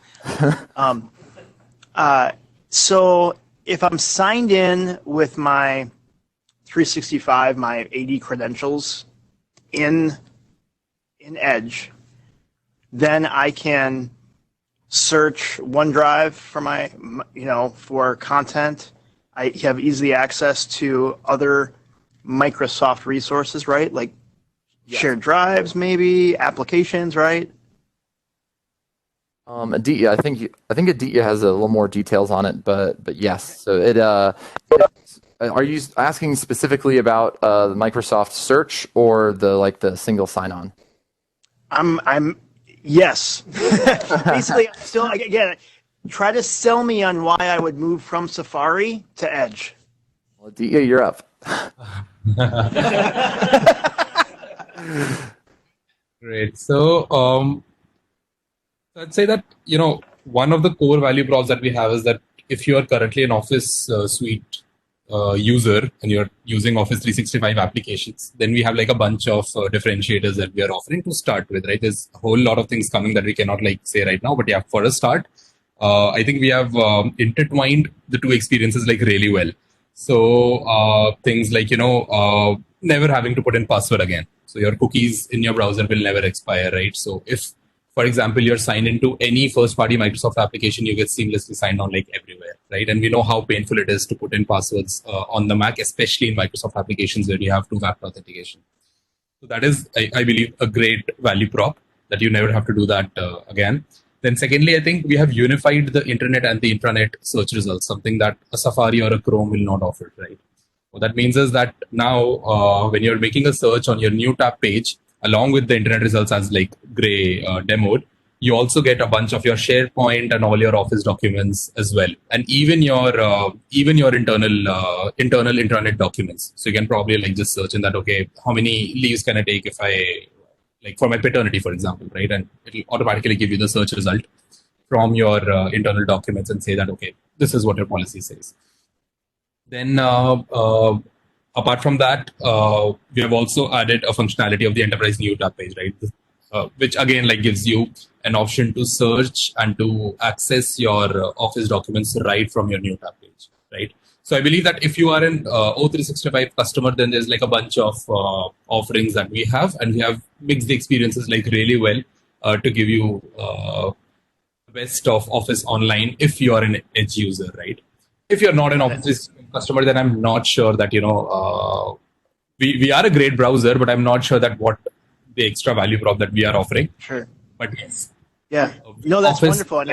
So if I'm signed in with my 365, my AD credentials in Edge, then I can search OneDrive for my, for content. I have easy access to other Microsoft resources, right? Like shared drives, maybe applications, right? Aditya, I think Aditya has a little more details on it, but yes. So are you asking specifically about the Microsoft Search or the single sign-on? Yes. Basically, I'm still again try to sell me on why I would move from Safari to Edge. Well, Aditya, you're up. Great. So I'd say that, one of the core value props that we have is that if you are currently an Office suite user and you're using Office 365 applications, then we have like a bunch of differentiators that we are offering to start with, right? There's a whole lot of things coming that we cannot say right now, but yeah, for a start, I think we have intertwined the two experiences really well. So things like, never having to put in password again. So your cookies in your browser will never expire, right? So if, for example, you're signed into any first-party Microsoft application, you get seamlessly signed on everywhere, right? And we know how painful it is to put in passwords on the Mac, especially in Microsoft applications where you have two-factor authentication. So that is, I believe, a great value prop that you never have to do that again. Then secondly, I think we have unified the internet and the intranet search results, something that a Safari or a Chrome will not offer, right? What that means is that now when you're making a search on your new tab page, along with the internet results as Gray demoed, you also get a bunch of your SharePoint and all your Office documents as well, and even your internal intranet documents. So you can probably just search in that. Okay, how many leaves can I take if I for my paternity, for example, right? And it will automatically give you the search result from your internal documents and say that okay, this is what your policy says. Then apart from that, we have also added a functionality of the enterprise new tab page, right? Which again gives you an option to search and to access your Office documents right from your new tab page, right? So I believe that if you are an O365 customer, then there's a bunch of offerings that we have, and we have mixed the experiences really well to give you the best of Office Online if you are an Edge user, right? If you're not an Office customer, then I'm not sure that, we are a great browser, but I'm not sure that what the extra value prop that we are offering. Sure. But yes. Yeah. No, that's Office, wonderful. And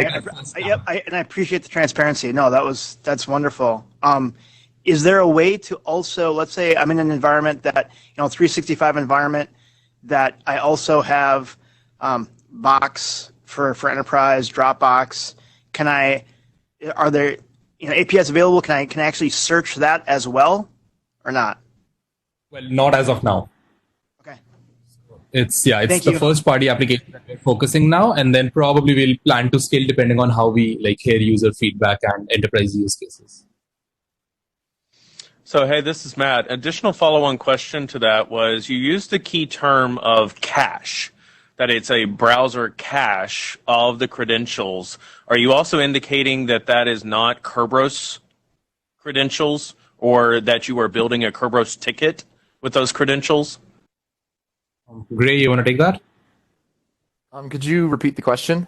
I appreciate the transparency. No, that's wonderful. Is there a way to also, let's say I'm in an environment that, 365 environment that I also have Box for enterprise, Dropbox. Are there APIs available? Can I actually search that as well or not? Well, not as of now. Okay. It's the first party application that we're focusing now, and then probably we'll plan to scale depending on how we hear user feedback and enterprise use cases. So, hey, this is Matt. Additional follow-on question to that was you used the key term of cache, that it's a browser cache of the credentials. Are you also indicating that that is not Kerberos credentials, or that you are building a Kerberos ticket with those credentials? Gray, you want to take that? Could you repeat the question?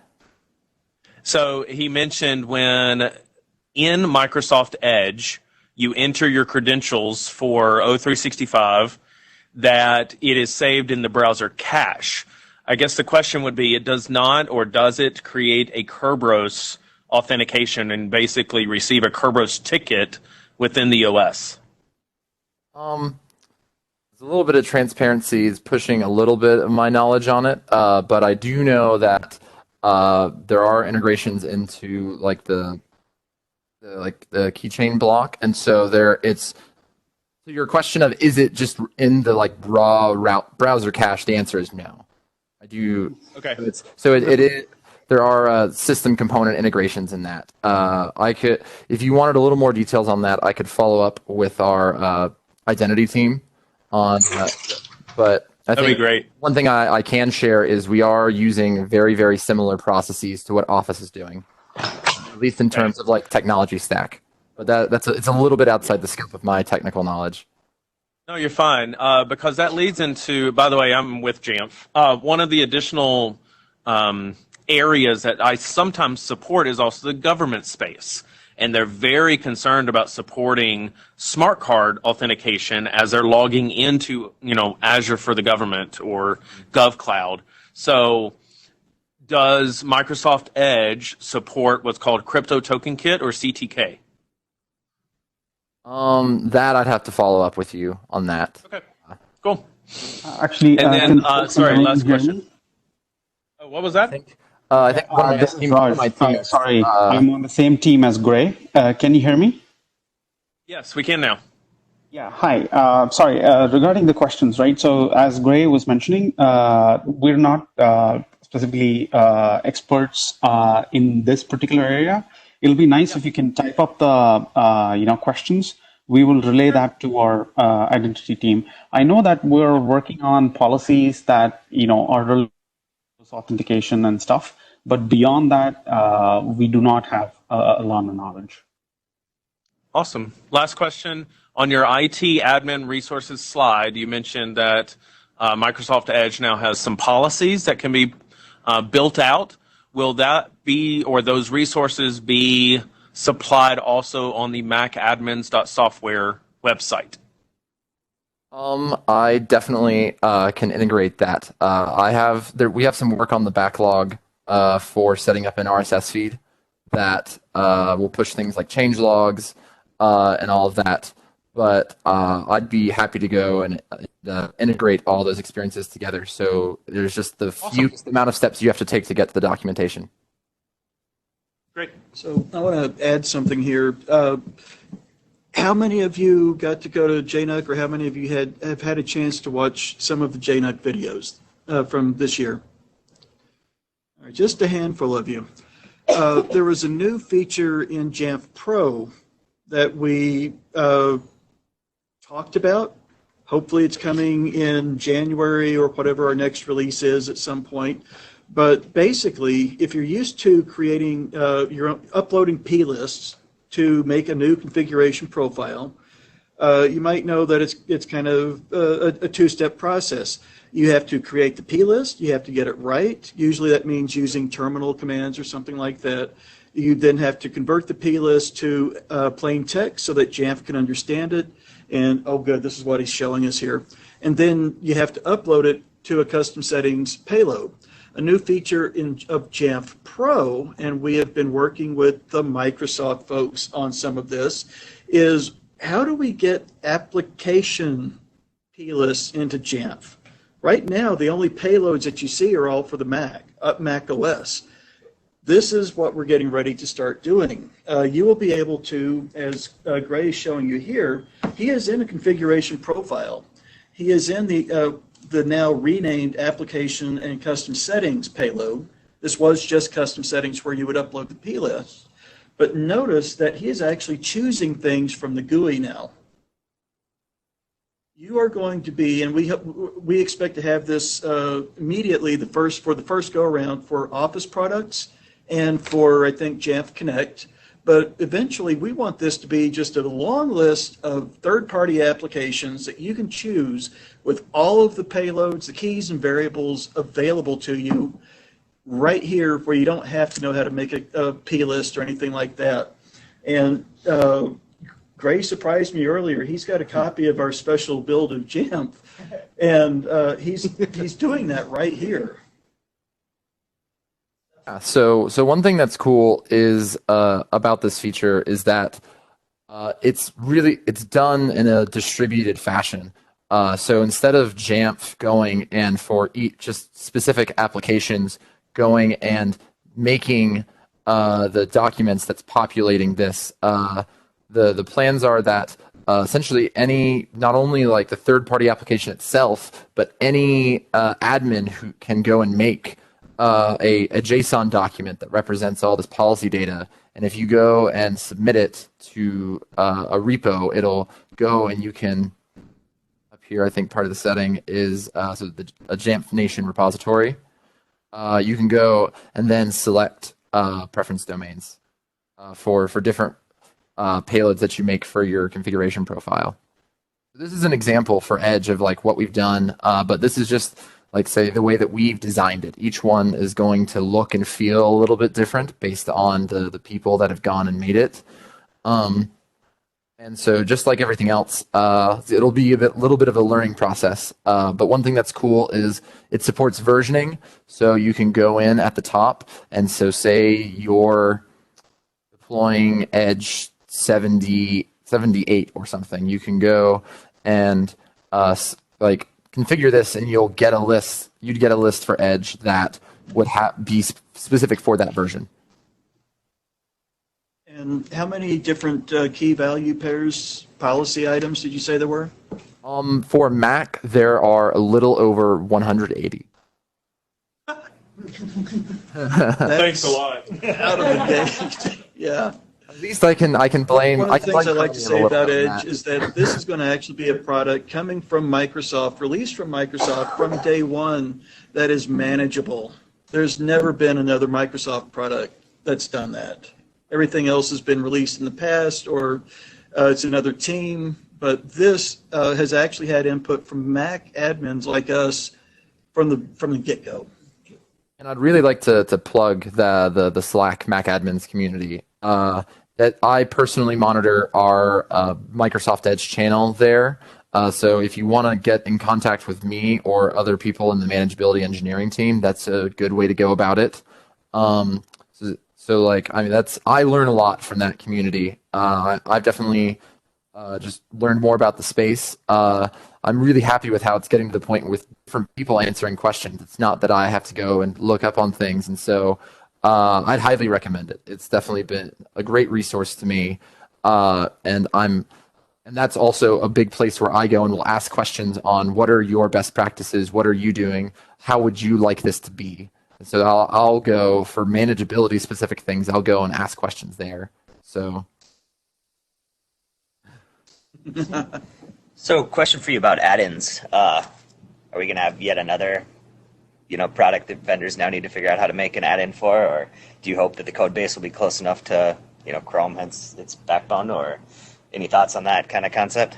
So he mentioned when in Microsoft Edge, you enter your credentials for O365, that it is saved in the browser cache. I guess the question would be, it does not, or does it create a Kerberos authentication and basically receive a Kerberos ticket within the OS? a little bit of transparency is pushing a little bit of my knowledge on it, but I do know that there are integrations into like the keychain block, and so so your question of is it just in the like raw browser cache? The answer is no. I do. Okay. It is. There are system component integrations in that. I could, if you wanted a little more details on that, I could follow up with our identity team on. But I That'd think be great. one thing I can share is we are using very, very similar processes to what Office is doing, at least in terms of like technology stack. But it's a little bit outside the scope of my technical knowledge. No, you're fine, because that leads into, by the way, I'm with Jamf. One of the additional areas that I sometimes support is also the government space. And they're very concerned about supporting smart card authentication as they're logging into, Azure for the government or GovCloud. So does Microsoft Edge support what's called Crypto Token Kit or CTK? That I'd have to follow up with you on that. Okay, cool. Actually, and then, sorry, last question. What was that? I think one of the team, my team. Sorry, I'm on the same team as Gray. Can you hear me? Yes, we can now. Yeah, hi. Sorry, regarding the questions, right? So as Gray was mentioning, we're not specifically experts in this particular area. It'll be nice if you can type up the questions. We will relay that to our identity team. I know that we're working on policies that are related to authentication and stuff, but beyond that, we do not have a lot of knowledge. Awesome. Last question. On your IT admin resources slide, you mentioned that Microsoft Edge now has some policies that can be built out. Will that be, or those resources be supplied also on the macadmins.software website? I definitely can integrate that. We have some work on the backlog for setting up an RSS feed that will push things like change logs and all of that. But I'd be happy to go and integrate all those experiences together. So there's just the fewest amount of steps you have to take to get to the documentation. Great. So I want to add something here. How many of you got to go to JNUC, or how many of you have had a chance to watch some of the JNUC videos from this year? All right, just a handful of you. There was a new feature in Jamf Pro that we talked about. Hopefully it's coming in January or whatever our next release is at some point. But basically, if you're used to creating, you're uploading p-lists to make a new configuration profile, you might know that it's kind of a two-step process. You have to create the p-list, you have to get it right. Usually that means using terminal commands or something like that. You then have to convert the p-list to plain text so that Jamf can understand it. And oh good, this is what he's showing us here. And then you have to upload it to a custom settings payload. A new feature of Jamf Pro, and we have been working with the Microsoft folks on some of this, is how do we get application p-lists into Jamf? Right now, the only payloads that you see are all for the Mac OS. This is what we're getting ready to start doing. You will be able to, as Gray is showing you here, he is in a configuration profile. He is in the now renamed application and custom settings payload. This was just custom settings where you would upload the p-list. But notice that he is actually choosing things from the GUI now. You are going to be, and we expect to have this immediately for the first go around for Office products and for, I think, Jamf Connect. But eventually we want this to be just a long list of third-party applications that you can choose with all of the payloads, the keys and variables available to you right here, where you don't have to know how to make a p-list or anything like that. And Gray surprised me earlier. He's got a copy of our special build of Jamf, and he's doing that right here. So one thing that's cool is about this feature is that it's done in a distributed fashion. So instead of Jamf going and for each just specific applications going and making the documents that's populating this, the plans are that essentially any, not only like the third-party application itself, but any admin who can go and make a JSON document that represents all this policy data. And if you go and submit it to a repo, it'll go and you can, up here, I think part of the setting is a Jamf Nation repository. You can go and then select preference domains for different payloads that you make for your configuration profile. This is an example for Edge of like what we've done, but this is just like say the way that we've designed it. Each one is going to look and feel a little bit different based on the people that have gone and made it. And so just like everything else, it'll be a little bit of a learning process. But one thing that's cool is it supports versioning. So you can go in at the top, and so say you're deploying Edge 78 or something. You can go and like configure this, and you'll get a list. You'd get a list for Edge that would be specific for that version. And how many different key value pairs policy items did you say there were? For Mac, there are a little over 180. Thanks a lot. Out of the gate. Yeah. At least I can blame. One of the things I like to say about Edge that. is that this is going to actually be a product coming from Microsoft, released from Microsoft from day one, that is manageable. There's never been another Microsoft product that's done that. Everything else has been released in the past, or it's another team. But this has actually had input from Mac admins like us from the get-go. And I'd really like to plug the Slack Mac admins community. That I personally monitor our Microsoft Edge channel there. So if you want to get in contact with me or other people in the manageability engineering team, that's a good way to go about it. So like, I mean, I learn a lot from that community. I've definitely just learned more about the space. I'm really happy with how it's getting to the point with different people answering questions. It's not that I have to go and look up on things. And so I'd highly recommend it. It's definitely been a great resource to me. And that's also a big place where I go and will ask questions on what are your best practices? What are you doing? How would you like this to be? And so I'll go for manageability specific things. I'll go and ask questions there. So. So, question for you about add-ins. Are we going to have yet another, product that vendors now need to figure out how to make an add-in for, or do you hope that the code base will be close enough to, Chrome, hence its backbone, or any thoughts on that kind of concept?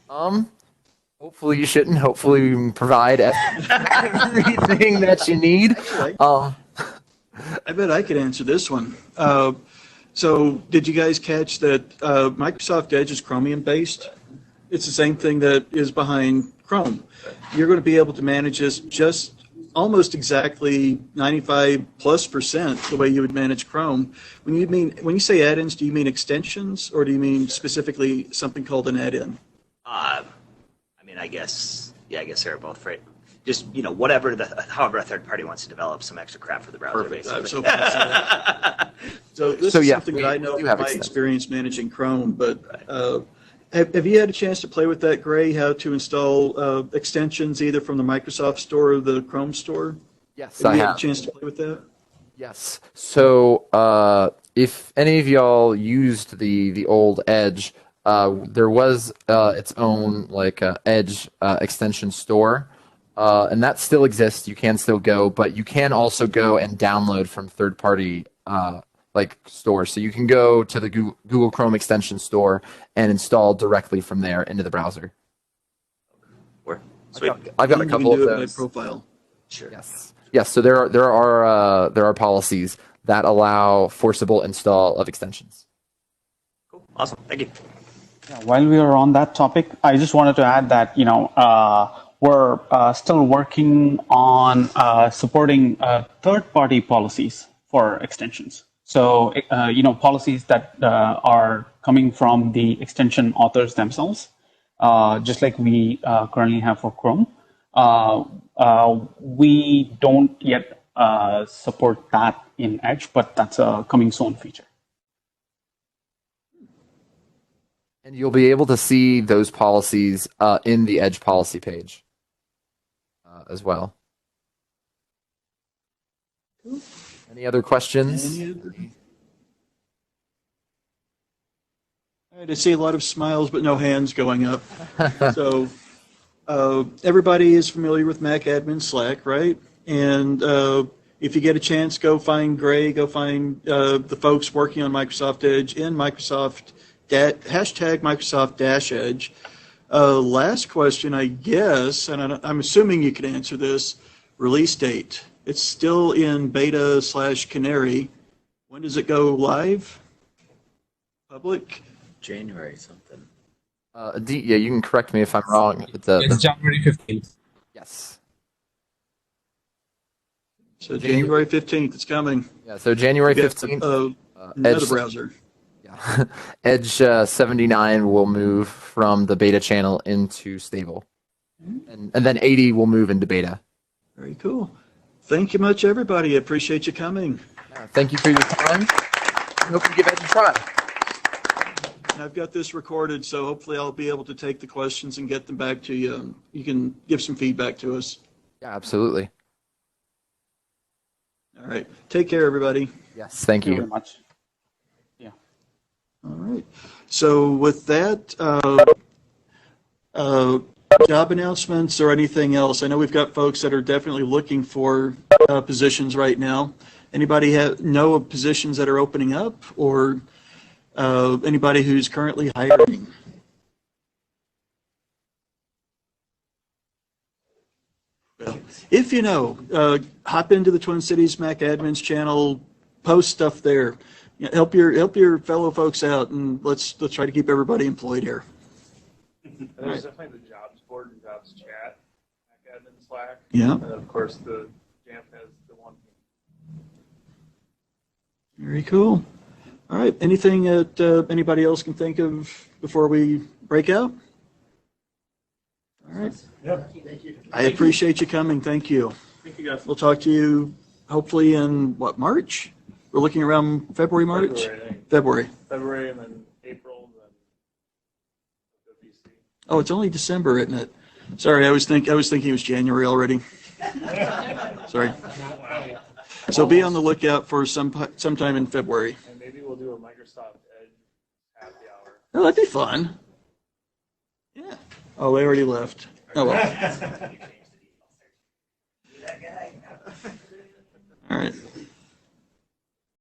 Hopefully you shouldn't. Hopefully we can provide everything that you need. I bet I could answer this one. So did you guys catch that Microsoft Edge is Chromium based? It's the same thing that is behind Chrome. You're going to be able to manage this just almost exactly 95+% the way you would manage Chrome. When you say add-ins, do you mean extensions, or do you mean specifically something called an add-in? I guess they're both right. Just, however a third party wants to develop some extra crap for the browser, basically. So this is something that I know from my experience managing Chrome, but have you had a chance to play with that, Gray, how to install extensions either from the Microsoft Store or the Chrome Store? Yes, I have. Have you had a chance to play with that? Yes. So if any of y'all used the old Edge, there was its own Edge extension store, and that still exists. You can still go, but you can also go and download from third-party stores. So you can go to the Google Chrome extension store and install directly from there into the browser. Sweet. I've got a couple of those. My profile. Sure. Yes. So there are policies that allow forcible install of extensions. Cool. Awesome. Thank you. While we are on that topic, I just wanted to add that we're still working on supporting third-party policies for extensions. So policies that are coming from the extension authors themselves. just like we currently have for Chrome. We don't yet support that in Edge, but that's a coming soon feature. And you'll be able to see those policies in the Edge policy page as well. Any other questions? All right, I see a lot of smiles, but no hands going up. So everybody is familiar with Mac Admin Slack, right? And if you get a chance, go find Gray, go find the folks working on Microsoft Edge in hashtag Microsoft-Edge. Last question, I guess, and I'm assuming you can answer this, release date. It's still in beta/canary. When does it go live? Public? January something. Yeah, you can correct me if I'm wrong. It's January 15th. Yes. So January 15th, it's coming. Yeah, so January 15th. Another browser. Yeah. Edge 79 will move from the beta channel into stable. And then 80 will move into beta. Very cool. Thank you much, everybody. I appreciate you coming. Yeah, thank you for your time. I hope you give Edge a try. And I've got this recorded, so hopefully I'll be able to take the questions and get them back to you. You can give some feedback to us. Yeah, absolutely. All right. Take care, everybody. Yes, thank you. Very much. Yeah. All right. So with that, job announcements or anything else, I know we've got folks that are definitely looking for positions right now. Anybody know of positions that are opening up, or anybody who's currently hiring? Well, if you know, hop into the Twin Cities Mac Admins channel, post stuff there. You know, help your fellow folks out, and let's try to keep everybody employed here. There's definitely the jobs board and jobs chat, Mac Admin Slack. Yeah. And of course the Jamf has the one. Very cool. All right. Anything that anybody else can think of before we break out? All right. Yep. Thank you. I appreciate you coming. Thank you. Thank you, guys. We'll talk to you hopefully in March? We're looking around February, March? February, February. and then April, and then WBC. Oh, it's only December, isn't it? Sorry, I was thinking it was January already. Sorry. So be on the lookout for sometime in February. And maybe we'll do a Microsoft Edge happy hour. Oh, that'd be fun. Yeah. Oh, they already left. Oh well. All right.